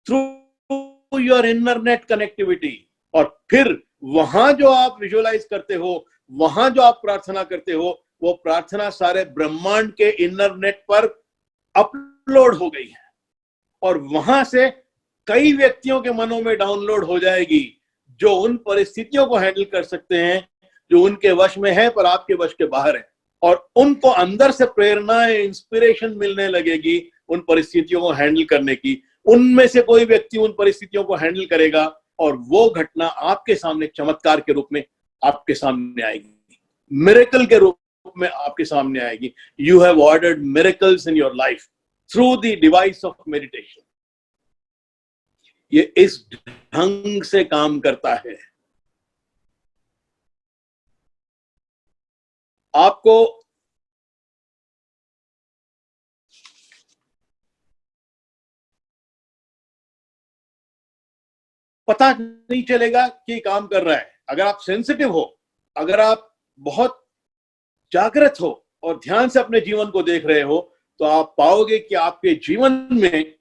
through your inner net connectivity. और फिर वहां जो आप विजुअलाइज करते हो, वहां जो आप प्रार्थना करते हो, वो प्रार्थना सारे ब्रह्मांड के इनर नेट पर अपलोड हो गई है, और वहां से कई व्यक्तियों के मनों में डाउनलोड हो जाएगी, जो उन परिस्थितियों को हैंडल कर सकते हैं जो उनके वश में है पर आपके वश के बाहर है, और उनको अंदर से प्रेरणा, इंस्पिरेशन मिलने लगेगी उन परिस्थितियों को हैंडल करने की। उनमें से कोई व्यक्ति उन परिस्थितियों को हैंडल करेगा, और वो घटना आपके सामने चमत्कार के रूप में आपके सामने आएगी, मिरेकल के रूप में आपके सामने आएगी। You have ordered miracles in your life through the device of meditation. ये इस ढंग से काम करता है। आपको पता नहीं चलेगा कि काम कर रहा है। अगर आप सेंसिटिव हो, अगर आप बहुत जागृत हो और ध्यान से अपने जीवन को देख रहे हो, तो आप पाओगे कि आपके जीवन में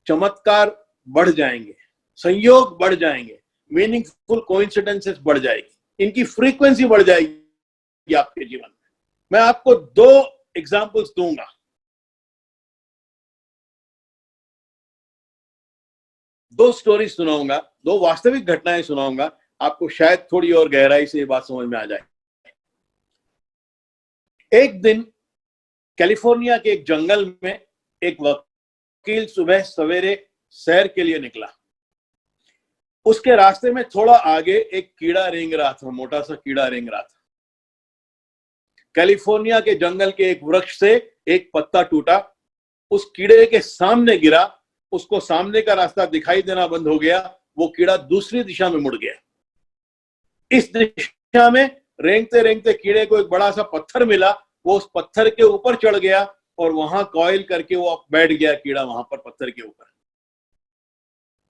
चमत्कार बढ़ जाएंगे, संयोग बढ़ जाएंगे, मीनिंगफुल कोइंसिडेंसेस बढ़ जाएगी, इनकी फ्रीक्वेंसी बढ़ जाएगी आपके जीवन में। मैं आपको 2 एग्जाम्पल्स दूंगा। दो स्टोरी सुनाऊंगा, 2 वास्तविक घटनाएं सुनाऊंगा, आपको शायद थोड़ी और गहराई से ये बात समझ में आ जाए। एक दिन कैलिफोर्निया के एक जंगल में एक वकील सुबह सवेरे सैर के लिए निकला। उसके रास्ते में थोड़ा आगे एक कीड़ा रेंग रहा था, मोटा सा कीड़ा रेंग रहा था। कैलिफोर्निया के जंगल के एक वृक्ष से एक पत्ता टूटा, उस कीड़े के सामने गिरा, उसको सामने का रास्ता दिखाई देना बंद हो गया, वो कीड़ा दूसरी दिशा में मुड़ गया। इस दिशा में रेंगते रेंगते कीड़े को एक बड़ा सा पत्थर मिला, वो उस पत्थर के ऊपर चढ़ गया और वहां कॉइल करके वो बैठ गया कीड़ा वहां पर पत्थर के ऊपर।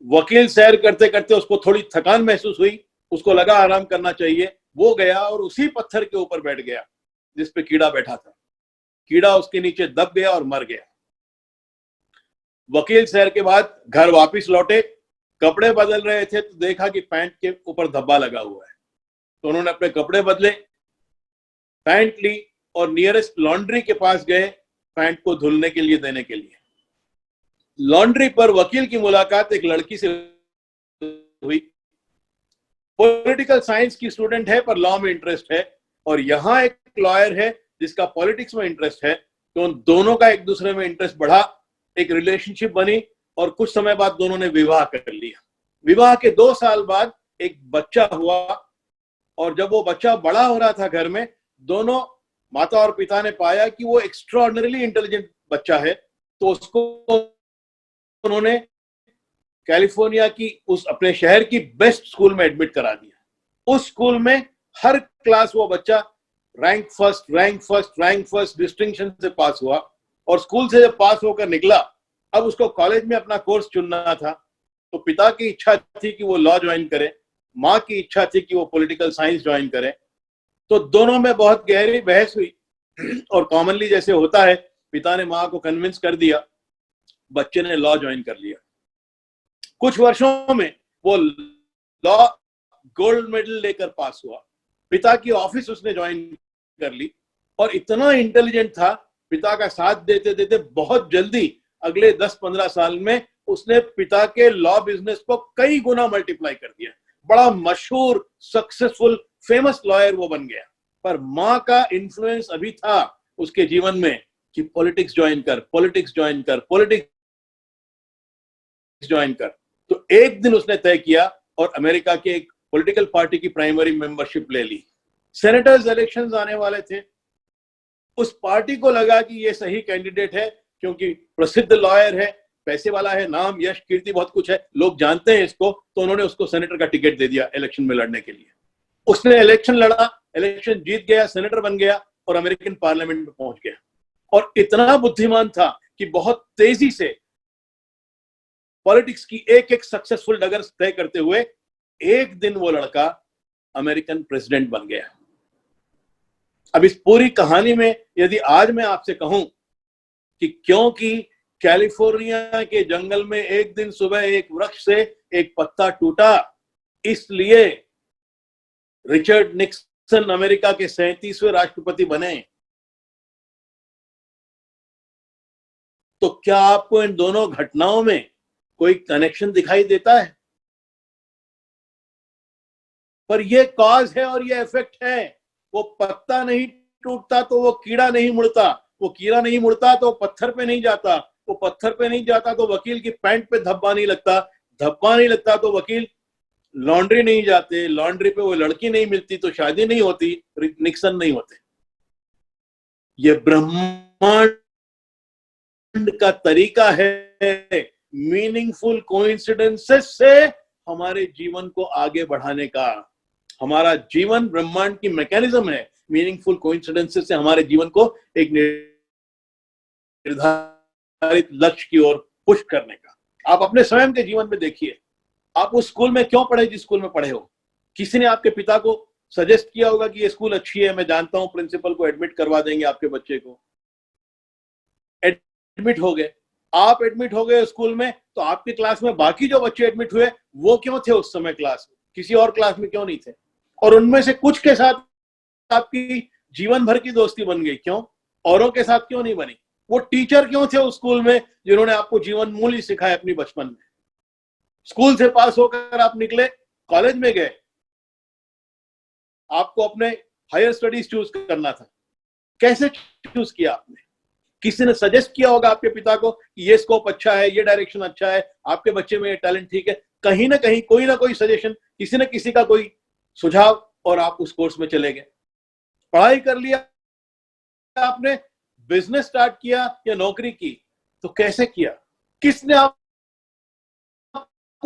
वकील सैर करते करते उसको थोड़ी थकान महसूस हुई, उसको लगा आराम करना चाहिए, वो गया और उसी पत्थर के ऊपर बैठ गया जिस पे कीड़ा बैठा था। कीड़ा उसके नीचे दब गया और मर गया। वकील सैर के बाद घर वापस लौटे, कपड़े बदल रहे थे तो देखा कि पैंट के ऊपर धब्बा लगा हुआ है। तो उन्होंने अपने कपड़े बदले, पैंट ली और नियरेस्ट लॉन्ड्री के पास गए पैंट को धुलने के लिए देने के लिए। लॉन्ड्री पर वकील की मुलाकात एक लड़की से हुई। पॉलिटिकल साइंस की स्टूडेंट है पर लॉ में इंटरेस्ट है, और यहां एक लॉयर है जिसका पॉलिटिक्स में इंटरेस्ट है। तो उन दोनों का एक दूसरे में इंटरेस्ट बढ़ा, एक रिलेशनशिप बनी, और कुछ समय बाद दोनों ने विवाह कर लिया। विवाह के 2 साल बाद एक बच्चा हुआ, और जब वो बच्चा बड़ा हो रहा था घर में, दोनों माता और पिता ने पाया कि वो एक्स्ट्राऑर्डिनरीली इंटेलिजेंट बच्चा है। तो उसको उन्होंने कैलिफोर्निया की उस अपने शहर की बेस्ट स्कूल में एडमिट करा दिया। उस स्कूल में हर क्लास वो बच्चा रैंक फर्स्ट डिस्टिंक्शन से पास हुआ, और स्कूल से जब पास होकर निकला, अब उसको कॉलेज में अपना कोर्स चुनना था। तो पिता की इच्छा थी कि वो लॉ ज्वाइन करे, माँ की इच्छा थी कि वो पॉलिटिकल साइंस ज्वाइन करे। तो दोनों में बहुत गहरी बहस हुई, और कॉमनली जैसे होता है, पिता ने माँ को कन्विंस कर दिया, बच्चे ने लॉ ज्वाइन कर लिया। कुछ वर्षों में वो लॉ गोल्ड मेडल लेकर पास हुआ। पिता की ऑफिस उसने ज्वाइन कर ली, और इतना इंटेलिजेंट था, पिता का साथ देते देते बहुत जल्दी अगले 10-15 साल में उसने पिता के लॉ बिजनेस को कई गुना मल्टीप्लाई कर दिया। बड़ा मशहूर, सक्सेसफुल, फेमस लॉयर वो बन गया। पर माँ का इन्फ्लुएंस अभी था उसके जीवन में कि पॉलिटिक्स ज्वाइन कर, पॉलिटिक्स ज्वाइन कर, पॉलिटिक्स ज्वाइन कर। तो एक दिन उसने तय किया और अमेरिका के एक पॉलिटिकल पार्टी की प्राइमरी मेंबरशिप ले ली। सेनेटर्स इलेक्शंस आने वाले थे। उस पार्टी को लगा कि ये सही कैंडिडेट है क्योंकि प्रसिद्ध लॉयर है, पैसे वाला है, नाम यश कीर्ति बहुत कुछ है, लोग जानते हैं इसको, तो उन्होंने उसको सेनेटर का टिकट दे दिया इलेक्शन में लड़ने के लिए। उसने इलेक्शन लड़ा, इलेक्शन जीत गया, सेनेटर बन गया और अमेरिकन पार्लियामेंट में पहुंच गया। और इतना बुद्धिमान था कि बहुत तेजी से पॉलिटिक्स की एक एक सक्सेसफुल डगर तय करते हुए एक दिन वो लड़का अमेरिकन प्रेसिडेंट बन गया। अब इस पूरी कहानी में यदि आज मैं आपसे कहूं कि क्योंकि कैलिफोर्निया के जंगल में एक दिन सुबह एक वृक्ष से एक पत्ता टूटा, इसलिए रिचर्ड निक्सन अमेरिका के 37वें राष्ट्रपति बने, तो क्या आपको इन दोनों घटनाओं में कोई कनेक्शन दिखाई देता है? पर ये कॉज है और ये इफेक्ट है। वो पत्ता नहीं टूटता तो वो कीड़ा नहीं मुड़ता, वो कीड़ा नहीं मुड़ता तो पत्थर पे नहीं जाता, वो पत्थर पे नहीं जाता तो वकील की पैंट पे धब्बा नहीं लगता, धब्बा नहीं लगता तो वकील लॉन्ड्री नहीं जाते, लॉन्ड्री पे वो लड़की नहीं मिलती तो शादी नहीं होती, निक्सन नहीं होते। ये ब्रह्मांड का तरीका है मीनिंगफुल कोइंसिडेंसेस से हमारे जीवन को आगे बढ़ाने का। हमारा जीवन ब्रह्मांड की मैकेनिज्म है, मीनिंगफुल कोइंसिडेंसेस से हमारे जीवन को एक निर्धारित लक्ष्य की ओर पुश करने का। आप अपने स्वयं के जीवन में देखिए, आप उस स्कूल में क्यों पढ़े जिस स्कूल में पढ़े हो? किसी ने आपके पिता को सजेस्ट किया होगा कि ये स्कूल अच्छी है, मैं जानता हूं प्रिंसिपल को एडमिट करवा देंगे आपके बच्चे को। एडमिट हो गए, आप एडमिट हो गए स्कूल में, तो आपकी क्लास में बाकी जो बच्चे एडमिट हुए वो क्यों थे उस समय क्लास में? किसी और क्लास में क्यों नहीं थे? और उनमें से कुछ के साथ आपकी जीवन भर की दोस्ती बन गई, क्यों? औरों के साथ क्यों नहीं बनी? वो टीचर क्यों थे उस स्कूल में जिन्होंने आपको जीवन मूल्य सिखाए अपनी बचपन में? स्कूल से पास होकर आप निकले, कॉलेज में गए, आपको अपने हायर स्टडीज चूज करना था, कैसे चूज किया आपने? किसी ने सजेस्ट किया होगा आपके पिता को कि ये स्कोप अच्छा है, ये डायरेक्शन अच्छा है, आपके बच्चे में ये टैलेंट ठीक है, कहीं ना कहीं कोई ना कोई सजेशन, किसी न किसी का कोई सुझाव, और आप उस कोर्स में चले गए। पढ़ाई कर लिया आपने, बिजनेस स्टार्ट किया या नौकरी की, तो कैसे किया? किसने आपको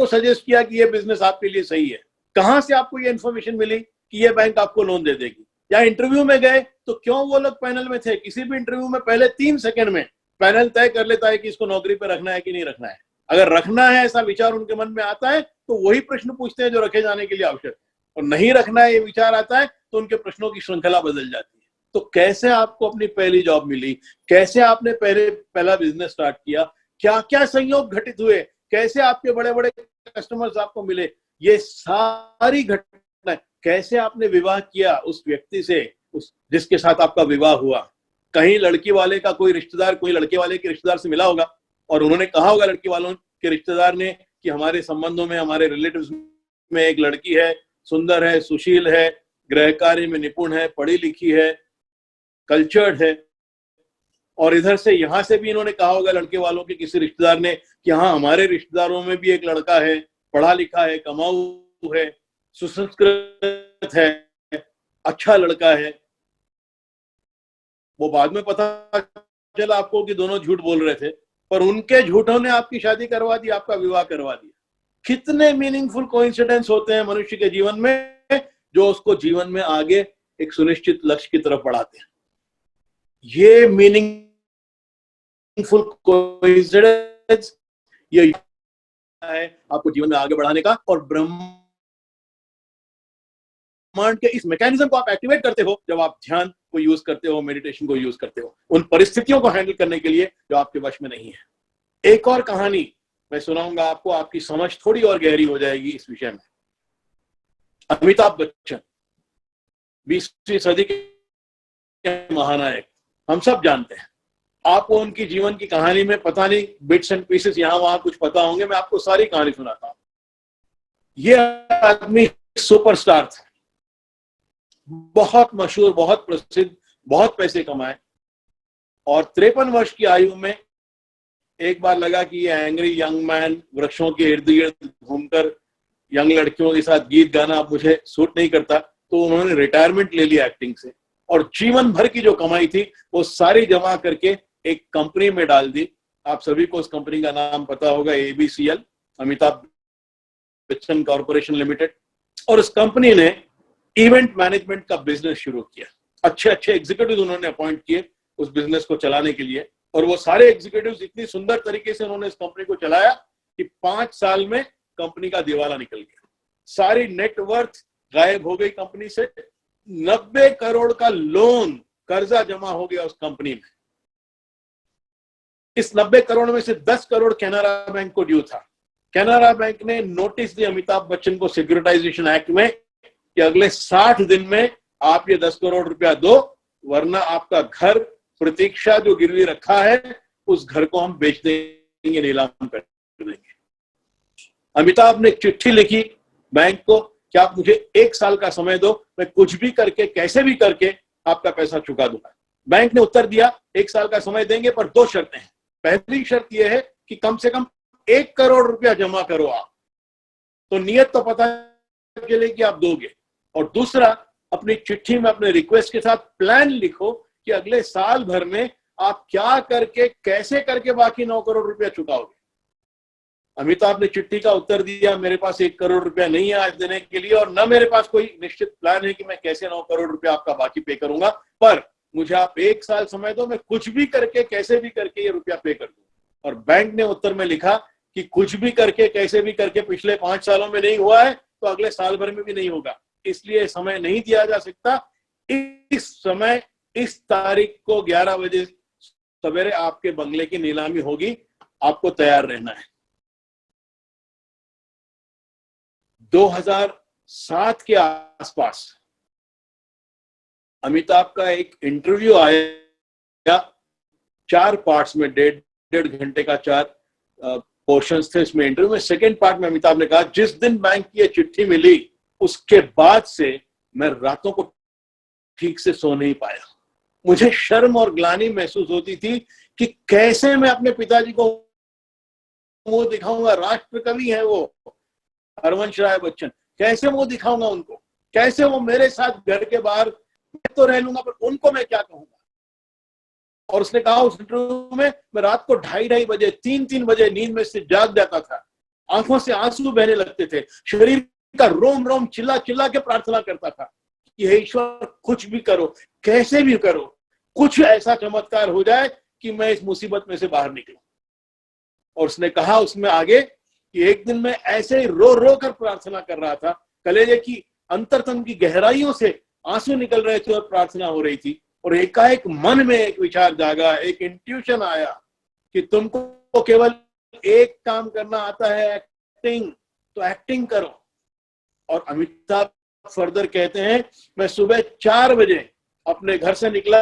सजेस्ट किया कि ये बिजनेस आपके लिए सही है? कहां से आपको ये इंफॉर्मेशन मिली कि ये बैंक आपको लोन दे देगी? या इंटरव्यू में गए तो क्यों वो लोग पैनल में थे? किसी भी इंटरव्यू में पहले 3 सेकंड में पैनल तय कर लेता है कि इसको नौकरी पे रखना है कि नहीं रखना है। अगर रखना है ऐसा विचार उनके मन में आता है तो वही प्रश्न पूछते हैं जो रखे जाने के लिए आवश्यक है, और नहीं रखना है ये विचार आता है तो उनके प्रश्नों की श्रृंखला बदल जाती है। तो कैसे आपको अपनी पहली जॉब मिली, कैसे आपने पहला बिजनेस स्टार्ट किया, क्या क्या संयोग घटित हुए, कैसे आपके बड़े बड़े कस्टमर्स आपको मिले, ये सारी घटना, कैसे आपने विवाह किया उस व्यक्ति से जिसके साथ आपका विवाह हुआ। कहीं लड़की वाले का कोई रिश्तेदार कोई लड़के वाले के रिश्तेदार से मिला होगा और उन्होंने कहा होगा लड़की वालों के रिश्तेदार ने कि हमारे संबंधों में, हमारे रिलेटिव्स में एक लड़की है, सुंदर है, सुशील है, गृह कार्य में निपुण है, पढ़ी लिखी है, कल्चर्ड है। और इधर से यहां से भी इन्होंने कहा होगा लड़के वालों के किसी रिश्तेदार ने कि हाँ, हमारे रिश्तेदारों में भी एक लड़का है, पढ़ा लिखा है, कमाऊ है, सुसंस्कृत है, अच्छा लड़का है। वो बाद में पता चला आपको कि दोनों झूठ बोल रहे थे, पर उनके झूठों ने आपकी शादी करवा दी, आपका विवाह करवा दिया। कितने मीनिंगफुल कोइंसिडेंस होते हैं मनुष्य के जीवन में जो उसको जीवन में आगे एक सुनिश्चित लक्ष्य की तरफ बढ़ाते हैं। ये मीनिंगफुल कोइंसिडेंस ये है आपको जीवन में आगे बढ़ाने का, और ब्रह्मांड के इस मैकेनिज्म को आप एक्टिवेट करते हो जब आप ध्यान को यूज करते हो, मेडिटेशन को यूज करते हो, उन परिस्थितियों को हैंडल करने के लिए जो आपके वश में नहीं है। एक और कहानी मैं सुनाऊंगा आपको, आपकी समझ थोड़ी और गहरी हो जाएगी इस विषय में। अमिताभ बच्चन 20वीं सदी के महानायक, हम सब जानते हैं। आपको उनकी जीवन की कहानी में पता नहीं बिट्स एंड पीसेस यहां वहां कुछ पता होंगे, मैं आपको सारी कहानी सुनाता हूं। ये आदमी सुपरस्टार था, बहुत मशहूर, बहुत प्रसिद्ध, बहुत पैसे कमाए। और 53 वर्ष की आयु में एक बार लगा कि ये एंग्री यंग मैन वृक्षों के इर्द गिर्द घूमकर यंग लड़कियों के साथ गीत गाना अब मुझे सूट नहीं करता, तो उन्होंने रिटायरमेंट ले लिया एक्टिंग से, और जीवन भर की जो कमाई थी वो सारी जमा करके एक कंपनी में डाल दी। आप सभी को उस कंपनी का नाम पता होगा, ABCL, Amitabh Bachchan corporation limited. और उस कंपनी ने इवेंट मैनेजमेंट का बिजनेस शुरू किया। अच्छे अच्छे एग्जीक्यूटिव उन्होंने अपॉइंट किए उस बिजनेस को चलाने के लिए, और वो सारे एग्जीक्यूटिव्स इतनी सुंदर तरीके से उन्होंने इस कंपनी को चलाया कि 5 साल में कंपनी का दिवाला निकल गया। सारी नेटवर्थ गायब हो गई कंपनी से। 90 करोड़ का लोन, कर्जा जमा हो गया उस कंपनी में। इस 90 करोड़ में से 10 करोड़ कैनरा बैंक को ड्यू था। कैनरा बैंक ने नोटिस दिया अमिताभ बच्चन को सिक्योरिटाइजेशन एक्ट में कि अगले 60 दिन में आप ये 10 करोड़ रुपया दो, वरना आपका घर प्रतीक्षा जो गिरवी रखा है उस घर को हम बेच देंगे, नीलाम कर देंगे। अमिताभ ने चिट्ठी लिखी बैंक को कि आप मुझे 1 साल का समय दो, मैं कुछ भी करके, कैसे भी करके आपका पैसा चुका दूंगा। बैंक ने उत्तर दिया 1 साल का समय देंगे, पर 2 शर्तें हैं। पहली शर्त यह है कि कम से कम 1 करोड़ रुपया जमा करो आप, तो नियत तो पता चले कि आप दोगे। और दूसरा, अपनी चिट्ठी में अपने रिक्वेस्ट के साथ प्लान लिखो कि अगले साल भर में आप क्या करके, कैसे करके बाकी 9 करोड़ रुपया चुकाओगे। अमिताभ ने चिट्ठी का उत्तर दिया, मेरे पास 1 करोड़ रुपया नहीं है आज देने के लिए, और न मेरे पास कोई निश्चित प्लान है कि मैं कैसे 9 करोड़ रुपया आपका बाकी पे करूंगा, पर मुझे आप 1 साल समय दो, मैं कुछ भी करके, कैसे भी करके ये रुपया पे कर दूं। और बैंक ने उत्तर में लिखा कि कुछ भी करके, कैसे भी करके पिछले 5 सालों में नहीं हुआ है तो अगले साल भर में भी नहीं होगा, इसलिए समय नहीं दिया जा सकता। इस समय, इस तारीख को 11 बजे सवेरे आपके बंगले की नीलामी होगी, आपको तैयार रहना है। 2007 के आसपास अमिताभ का एक इंटरव्यू आया, 4 पार्ट्स में, 1.5 घंटे का 4 पोर्शंस थे इसमें इंटरव्यू में। सेकेंड पार्ट में अमिताभ ने कहा, जिस दिन बैंक की ये चिट्ठी मिली उसके बाद से मैं रातों को ठीक से सो नहीं पाया। मुझे शर्म और ग्लानि महसूस होती थी कि कैसे मैं अपने पिताजी को मुंह दिखाऊंगा। राष्ट्रकवि है वो हरवंश राय बच्चन, कैसे मुंह दिखाऊंगा उनको, कैसे वो मेरे साथ घर के बाहर, मैं तो रह लूंगा पर उनको मैं क्या कहूंगा। और उसने कहा उस इंटरव्यू में, मैं रात को 2:30 बजे, 3 बजे नींद में से जाग जाता था, आंखों से आंसू बहने लगते थे, शरीर का रोम रोम चिल्ला चिल्ला के प्रार्थना करता था कि हे ईश्वर, कुछ भी करो, कैसे भी करो, कुछ ऐसा चमत्कार हो जाए कि मैं इस मुसीबत में से बाहर निकलूं। और उसने कहा उसमें आगे कि एक दिन मैं ऐसे ही रो रो कर प्रार्थना कर रहा था, कलेजे की अंतरतम की गहराइयों से आंसू निकल रहे थे और प्रार्थना हो रही थी, और एकाएक मन में एक विचार जागा, एक इंट्यूशन आया कि तुमको केवल एक काम करना आता है, एक्टिंग, तो एक्टिंग करो। और अमिताभ फर्दर कहते हैं, मैं सुबह 4 बजे अपने घर से निकला,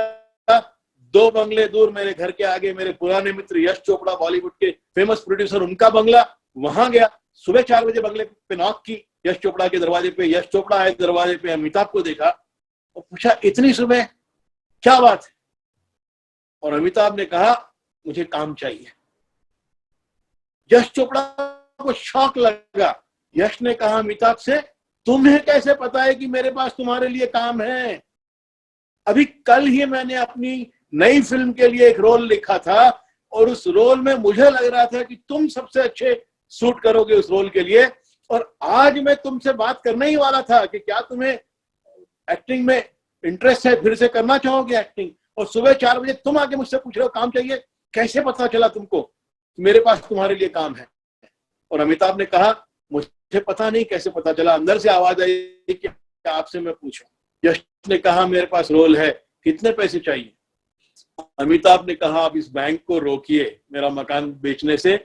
2 बंगले दूर मेरे घर के आगे मेरे पुराने मित्र यश चोपड़ा, बॉलीवुड के फेमस प्रोड्यूसर, उनका बंगला, वहां गया। सुबह 4 बजे बंगले पे नॉक की, यश चोपड़ा के दरवाजे पे। यश चोपड़ा आए दरवाजे पे, अमिताभ को देखा और पूछा, इतनी सुबह क्या बात है? और अमिताभ ने कहा, मुझे काम चाहिए। यश चोपड़ा को शॉक लगा। यश ने कहा अमिताभ से, तुम्हें कैसे पता है कि मेरे पास तुम्हारे लिए काम है? अभी कल ही मैंने अपनी नई फिल्म के लिए एक रोल लिखा था और उस रोल में मुझे लग रहा था कि तुम सबसे अच्छे सूट करोगे उस रोल के लिए, और आज मैं तुमसे बात करने ही वाला था कि क्या तुम्हें एक्टिंग में इंटरेस्ट है, फिर से करना चाहोगे एक्टिंग, और सुबह 4 बजे तुम आके मुझसे पूछ रहे हो काम चाहिए। कैसे पता चला तुमको कि मेरे पास तुम्हारे लिए काम है? और अमिताभ ने कहा, मुझे पता नहीं कैसे पता चला, अंदर से आवाज आई कि आपसे मैं पूछूं। यश ने कहा, मेरे पास रोल है, कितने पैसे चाहिए? अमिताभ ने कहा, अब इस बैंक को रोकिए, मेरा मकान बेचने से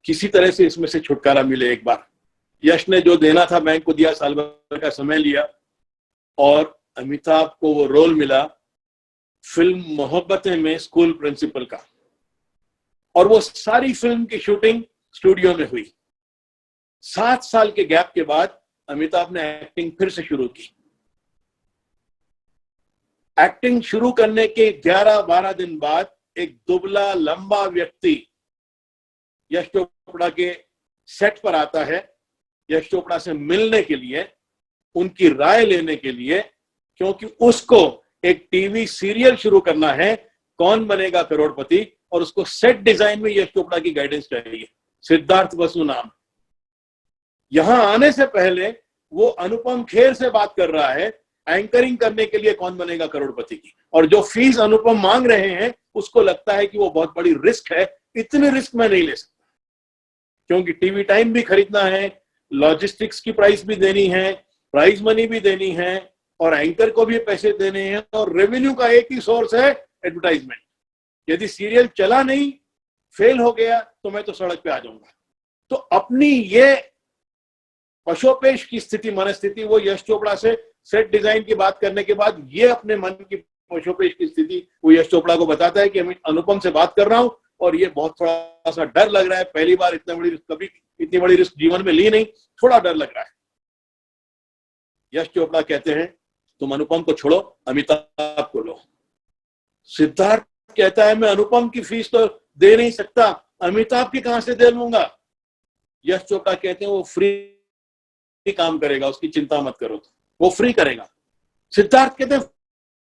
किसी तरह से इसमें से छुटकारा मिले एक बार। यश ने जो देना था बैंक को दिया, साल भर का समय लिया, और अमिताभ को वो रोल मिला फिल्म मोहब्बतें में स्कूल प्रिंसिपल का। और वो सारी फिल्म की शूटिंग स्टूडियो में हुई। 7 साल के गैप के बाद अमिताभ ने एक्टिंग फिर से शुरू की। एक्टिंग शुरू करने के 11-12 दिन बाद एक दुबला लंबा व्यक्ति यश चोपड़ा के सेट पर आता है, यश चोपड़ा से मिलने के लिए, उनकी राय लेने के लिए, क्योंकि उसको एक टीवी सीरियल शुरू करना है, कौन बनेगा करोड़पति, और उसको सेट डिजाइन में यश चोपड़ा की गाइडेंस चाहिए। सिद्धार्थ बसु नाम। यहां आने से पहले वो अनुपम खेर से बात कर रहा है एंकरिंग करने के लिए कौन बनेगा करोड़पति की, और जो फीस अनुपम मांग रहे हैं उसको लगता है कि वो बहुत बड़ी रिस्क है, इतनी रिस्क मैं नहीं ले सकता, क्योंकि टीवी टाइम भी खरीदना है, लॉजिस्टिक्स की प्राइस भी देनी है, प्राइज मनी भी देनी है, और एंकर को भी पैसे देने हैं, और रेवेन्यू का एक ही सोर्स है एडवर्टाइजमेंट। यदि सीरियल चला नहीं, फेल हो गया, तो मैं तो सड़क पे आ जाऊंगा। तो अपनी ये पशोपेश की स्थिति, मनस्थिति, वो यश चोपड़ा से सेट डिजाइन की बात करने के बाद ये अपने मन की पशोपेश की स्थिति वो यश चोपड़ा को बताता है कि मैं अनुपम से बात कर रहा हूं और ये बहुत थोड़ा सा डर लग रहा है, पहली बार कभी इतनी बड़ी रिस्क जीवन में ली नहीं, थोड़ा डर लग रहा है। यश चोपड़ा कहते हैं तुम अनुपम को छोड़ो, अमिताभ को लो। सिद्धार्थ कहता है मैं अनुपम की फीस तो दे नहीं सकता, अमिताभ की कहां से दे लूंगा। यश चोपड़ा कहते हैं वो फ्री काम करेगा, उसकी चिंता मत करो, वो फ्री करेगा। सिद्धार्थ कहते हैं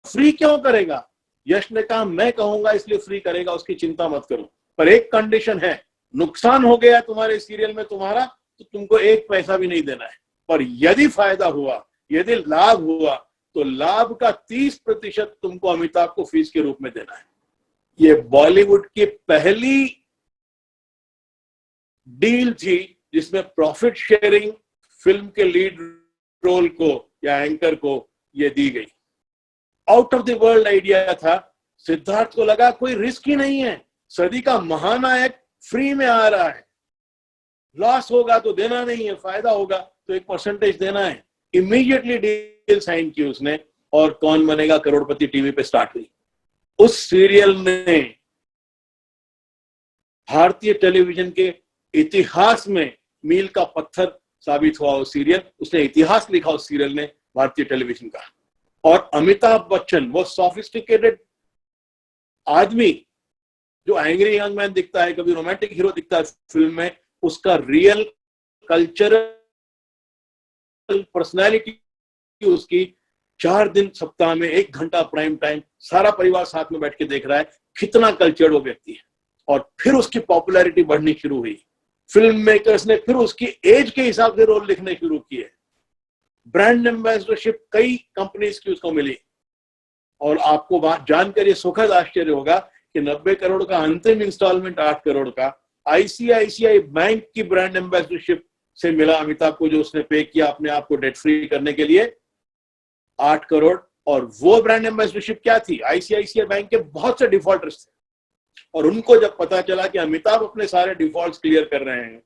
फ्री क्यों करेगा? यश ने कहा मैं कहूंगा इसलिए फ्री करेगा, उसकी चिंता मत करो, पर एक कंडीशन है, नुकसान हो गया तुम्हारे सीरियल में तुम्हारा तो तुमको एक पैसा भी नहीं देना है, पर यदि फायदा हुआ, यदि लाभ हुआ, तो लाभ का 30% तुमको अमिताभ को फीस के रूप में देना है। ये बॉलीवुड की पहली डील थी जिसमें प्रॉफिट शेयरिंग फिल्म के लीड रोल को या एंकर को ये दी गई। Out of the world idea था। सिद्धार्थ को लगा कोई रिस्क ही नहीं है, सदी का महानायक फ्री में आ रहा है, लॉस होगा तो देना नहीं है, फायदा होगा तो एक परसेंटेज देना है। इमीडिएटली डील साइन की उसने, और कौन बनेगा करोड़पति टीवी पे स्टार्ट हुई। उस सीरियल ने भारतीय टेलीविजन के इतिहास में मील का पत्थर साबित हुआ। वो सीरियल, उसने इतिहास लिखा उस सीरियल ने भारतीय टेलीविजन का। और अमिताभ बच्चन, वो सोफिस्टिकेटेड आदमी जो एंग्री यंग मैन दिखता है, कभी रोमांटिक हीरो दिखता है फिल्म में, उसका रियल कल्चरल पर्सनैलिटी उसकी 4 दिन सप्ताह में 1 घंटा प्राइम टाइम सारा परिवार साथ में बैठ के देख रहा है, कितना कल्चर्ड वो व्यक्ति है। और फिर उसकी पॉपुलैरिटी बढ़नी शुरू हुई। फिल्म मेकर्स ने फिर उसकी एज के हिसाब से रोल लिखने शुरू किए। ब्रांड एम्बेसडरशिप कई कंपनीज की उसको मिली। और आपको बात जानकर ये सुखद आश्चर्य होगा कि 90 करोड़ का अंतिम इंस्टॉलमेंट 8 करोड़ का आईसीआईसीआई बैंक की ब्रांड एम्बेसडरशिप से मिला अमिताभ को, जो उसने पे किया अपने आप को डेट फ्री करने के लिए 8 करोड़। और वो ब्रांड एम्बेसडरशिप क्या थी? आईसीआईसीआई बैंक के बहुत से डिफॉल्टर्स थे, और उनको जब पता चला कि अमिताभ अपने सारे डिफॉल्ट्स क्लियर कर रहे हैं,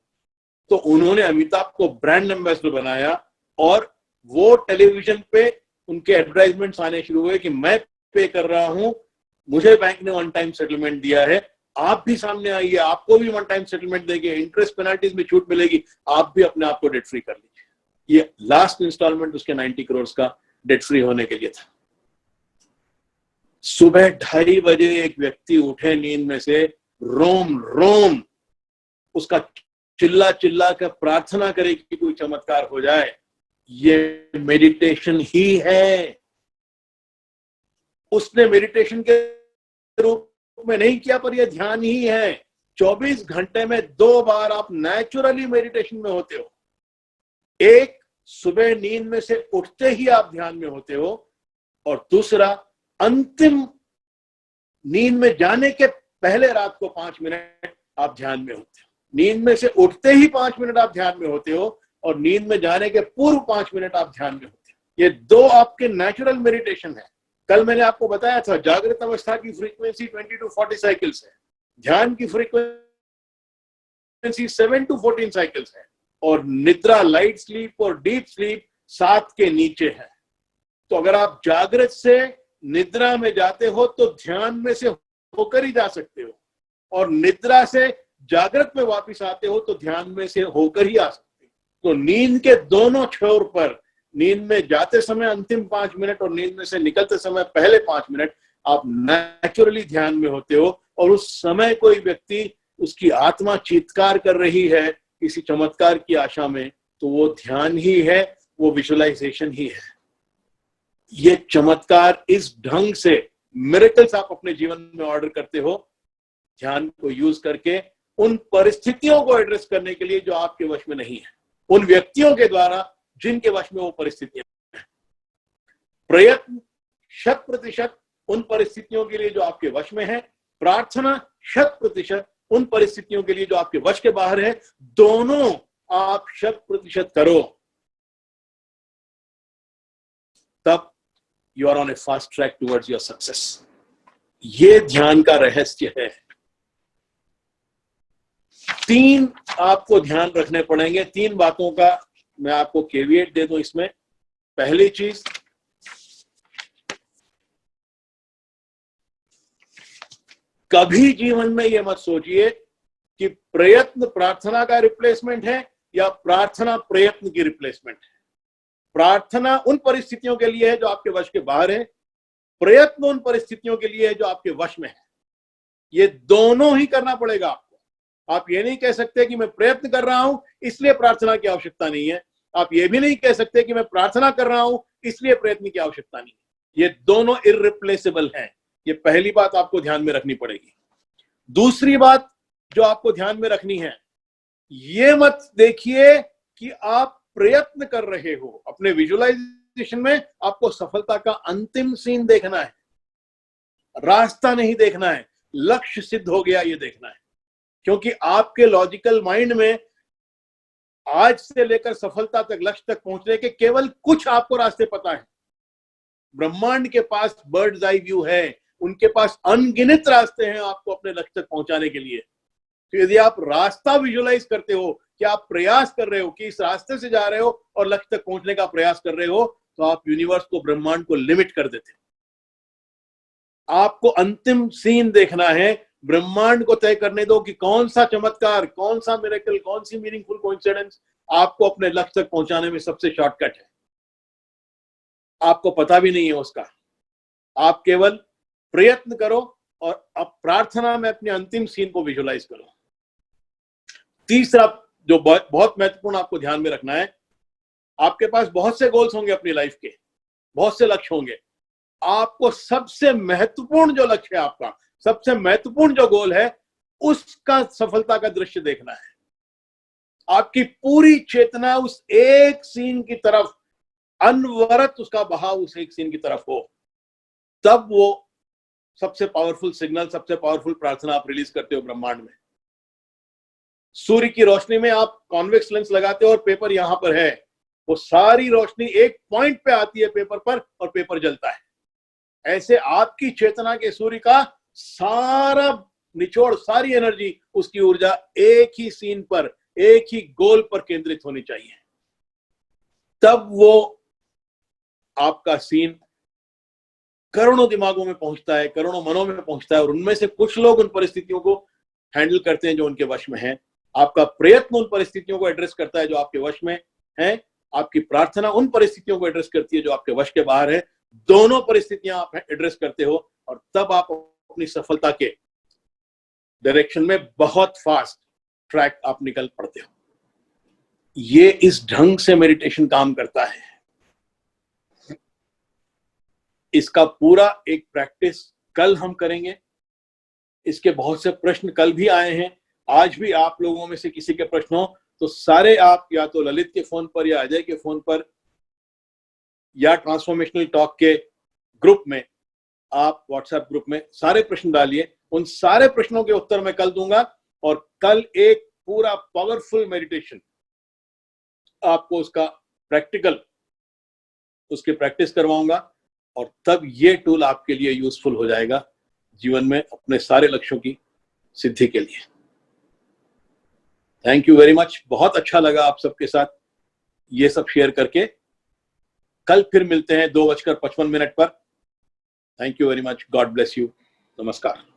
तो उन्होंने अमिताभ को ब्रांड एम्बेसडर बनाया। और वो टेलीविजन पे उनके एडवर्टाइजमेंट्स आने शुरू हुए कि मैं पे कर रहा हूं, मुझे बैंक ने 1 टाइम सेटलमेंट दिया है, आप भी सामने आइए, आपको भी 1 टाइम सेटलमेंट देंगे, इंटरेस्ट पेनल्टीज में छूट मिलेगी, आप भी अपने आप को डेट फ्री कर लीजिए। ये लास्ट इंस्टॉलमेंट उसके 90 करोड़ का डेट फ्री होने के लिए था। सुबह 2:30 बजे एक व्यक्ति उठे नींद में से, रोम रोम उसका चिल्ला चिल्ला कर प्रार्थना करे कि कोई चमत्कार हो जाए। ये मेडिटेशन ही है। उसने मेडिटेशन के रूप में नहीं किया, पर यह ध्यान ही है। 24 घंटे में 2 बार आप नेचुरली मेडिटेशन में होते हो। एक, सुबह नींद में से उठते ही आप ध्यान में होते हो, और दूसरा, अंतिम नींद में जाने के पहले रात को 5 मिनट आप ध्यान में होते हो। नींद में से उठते ही 5 मिनट आप ध्यान में होते हो, और नींद में जाने के पूर्व 5 मिनट आप ध्यान में होते हो। ये 2 आपके नेचुरल मेडिटेशन है। कल मैंने आपको बताया था जागृत अवस्था की फ्रीक्वेंसी 20 to 40 साइकिल्स है, ध्यान की फ्रीक्वेंसी 7 to 14 साइकिल्स है, और निद्रा, लाइट स्लीप और डीप स्लीप 7 के नीचे है। तो अगर आप जागृत से निद्रा में जाते हो तो ध्यान में से होकर ही जा सकते हो, और निद्रा से जागृत में वापस आते हो तो ध्यान में से होकर ही आ सकते हो। तो नींद के दोनों छोर पर नींद में जाते समय अंतिम 5 मिनट और नींद में से निकलते समय पहले 5 मिनट आप नेचुरली ध्यान में होते हो, और उस समय कोई व्यक्ति उसकी आत्मा चीत्कार कर रही है किसी चमत्कार की आशा में, तो वो ध्यान ही है, वो विजुअलाइजेशन ही है। ये चमत्कार इस ढंग से मिरेकल्स आप अपने जीवन में ऑर्डर करते हो ध्यान को यूज करके, उन परिस्थितियों को एड्रेस करने के लिए जो आपके वश में नहीं है, उन व्यक्तियों के द्वारा जिनके वश में वो परिस्थितियां हैं। प्रयत्न 100% उन परिस्थितियों के लिए जो आपके वश में है, प्रार्थना 100% उन परिस्थितियों के लिए जो आपके वश के बाहर है। दोनों आप 100% करो, तब you are on a fast track towards your success. ये ध्यान का रहस्य है। 3 आपको ध्यान रखने पड़ेंगे। 3 बातों का मैं आपको केविएट दे दूं इसमें। पहली चीज, कभी जीवन में यह मत सोचिए कि प्रयत्न प्रार्थना का रिप्लेसमेंट है या प्रार्थना प्रयत्न की रिप्लेसमेंट है। प्रार्थना उन परिस्थितियों के लिए है जो आपके वश के बाहर है, प्रयत्न उन परिस्थितियों के लिए है जो आपके वश में है। ये दोनों ही करना पड़ेगा आपको। आप ये नहीं कह सकते कि मैं प्रयत्न कर रहा हूं इसलिए प्रार्थना की आवश्यकता नहीं है। आप ये भी नहीं कह सकते कि मैं प्रार्थना कर रहा हूं इसलिए प्रयत्न की आवश्यकता नहीं है। ये दोनों इररिप्लेसेबल हैं। ये पहली बात आपको ध्यान में रखनी पड़ेगी। दूसरी बात जो आपको ध्यान में रखनी है, ये मत देखिए कि आप प्रयत्न कर रहे हो। अपने विजुअलाइजेशन में आपको सफलता का अंतिम सीन देखना है, रास्ता नहीं देखना है। लक्ष्य सिद्ध हो गया ये देखना है, क्योंकि आपके लॉजिकल माइंड में आज से लेकर सफलता तक, लक्ष्य तक पहुंचने के केवल कुछ आपको रास्ते पता है। ब्रह्मांड के पास बर्ड्स आई व्यू है, उनके पास अनगिनत रास्ते हैं आपको अपने लक्ष्य तक पहुंचाने के लिए। तो यदि आप रास्ता विजुअलाइज करते हो कि आप प्रयास कर रहे हो कि इस रास्ते से जा रहे हो और लक्ष्य तक पहुंचने का प्रयास कर रहे हो, तो आप यूनिवर्स को, ब्रह्मांड को लिमिट कर देते हो। आपको अंतिम सीन देखना है। ब्रह्मांड को तय करने दो कि कौन सा चमत्कार, कौन सा मिरेकल, कौन सी मीनिंगफुल कोइंसिडेंस आपको अपने लक्ष्य तक पहुंचाने में सबसे शॉर्टकट है। आपको पता भी नहीं है उसका। आप केवल प्रयत्न करो और अब प्रार्थना में अपने अंतिम सीन को विजुअलाइज करो। तीसरा जो बहुत महत्वपूर्ण आपको ध्यान में रखना है, आपके पास बहुत से गोल्स होंगे अपनी लाइफ के, बहुत से लक्ष्य होंगे। आपको सबसे महत्वपूर्ण जो लक्ष्य है, आपका सबसे महत्वपूर्ण जो गोल है, उसका सफलता का दृश्य देखना है। आपकी पूरी चेतना उस एक सीन की तरफ, अनवरत उसका बहाव उस एक सीन की तरफ हो, तब वो सबसे पावरफुल सिग्नल, सबसे पावरफुल प्रार्थना आप रिलीज करते हो ब्रह्मांड में। सूर्य की रोशनी में आप कॉन्वेक्स लेंस लगाते हो और पेपर यहां पर है, वो सारी रोशनी एक पॉइंट पे आती है पेपर पर और पेपर जलता है। ऐसे आपकी चेतना के सूर्य का सारा निचोड़, सारी एनर्जी, उसकी ऊर्जा एक ही सीन पर, एक ही गोल पर केंद्रित होनी चाहिए। तब वो आपका सीन करोड़ों दिमागों में पहुंचता है, करोड़ों मनों में पहुंचता है, और उनमें से कुछ लोग उन परिस्थितियों को हैंडल करते हैं जो उनके वश में है। आपका प्रयत्न उन परिस्थितियों को एड्रेस करता है जो आपके वश में है। आपकी प्रार्थना उन परिस्थितियों को एड्रेस करती है जो आपके वश के बाहर है। दोनों परिस्थितियां आप एड्रेस करते हो, और तब आप अपनी सफलता के डायरेक्शन में बहुत फास्ट ट्रैक आप निकल पड़ते हो। ये इस ढंग से मेडिटेशन काम करता है। इसका पूरा एक प्रैक्टिस कल हम करेंगे। इसके बहुत से प्रश्न कल भी आए हैं। आज भी आप लोगों में से किसी के प्रश्न हो तो सारे आप या तो ललित के फोन पर या अजय के फोन पर या ट्रांसफॉर्मेशनल टॉक के ग्रुप में, आप व्हाट्सएप ग्रुप में सारे प्रश्न डालिए। उन सारे प्रश्नों के उत्तर मैं कल दूंगा, और कल एक पूरा पावरफुल मेडिटेशन आपको उसका प्रैक्टिकल, उसकी प्रैक्टिस करवाऊंगा, और तब ये टूल आपके लिए यूजफुल हो जाएगा जीवन में अपने सारे लक्ष्यों की सिद्धि के लिए। Thank you very much. बहुत अच्छा लगा आप सबके साथ ये सब शेयर करके। कल फिर मिलते हैं 2:55 पर। Thank you very much. God bless you. नमस्कार।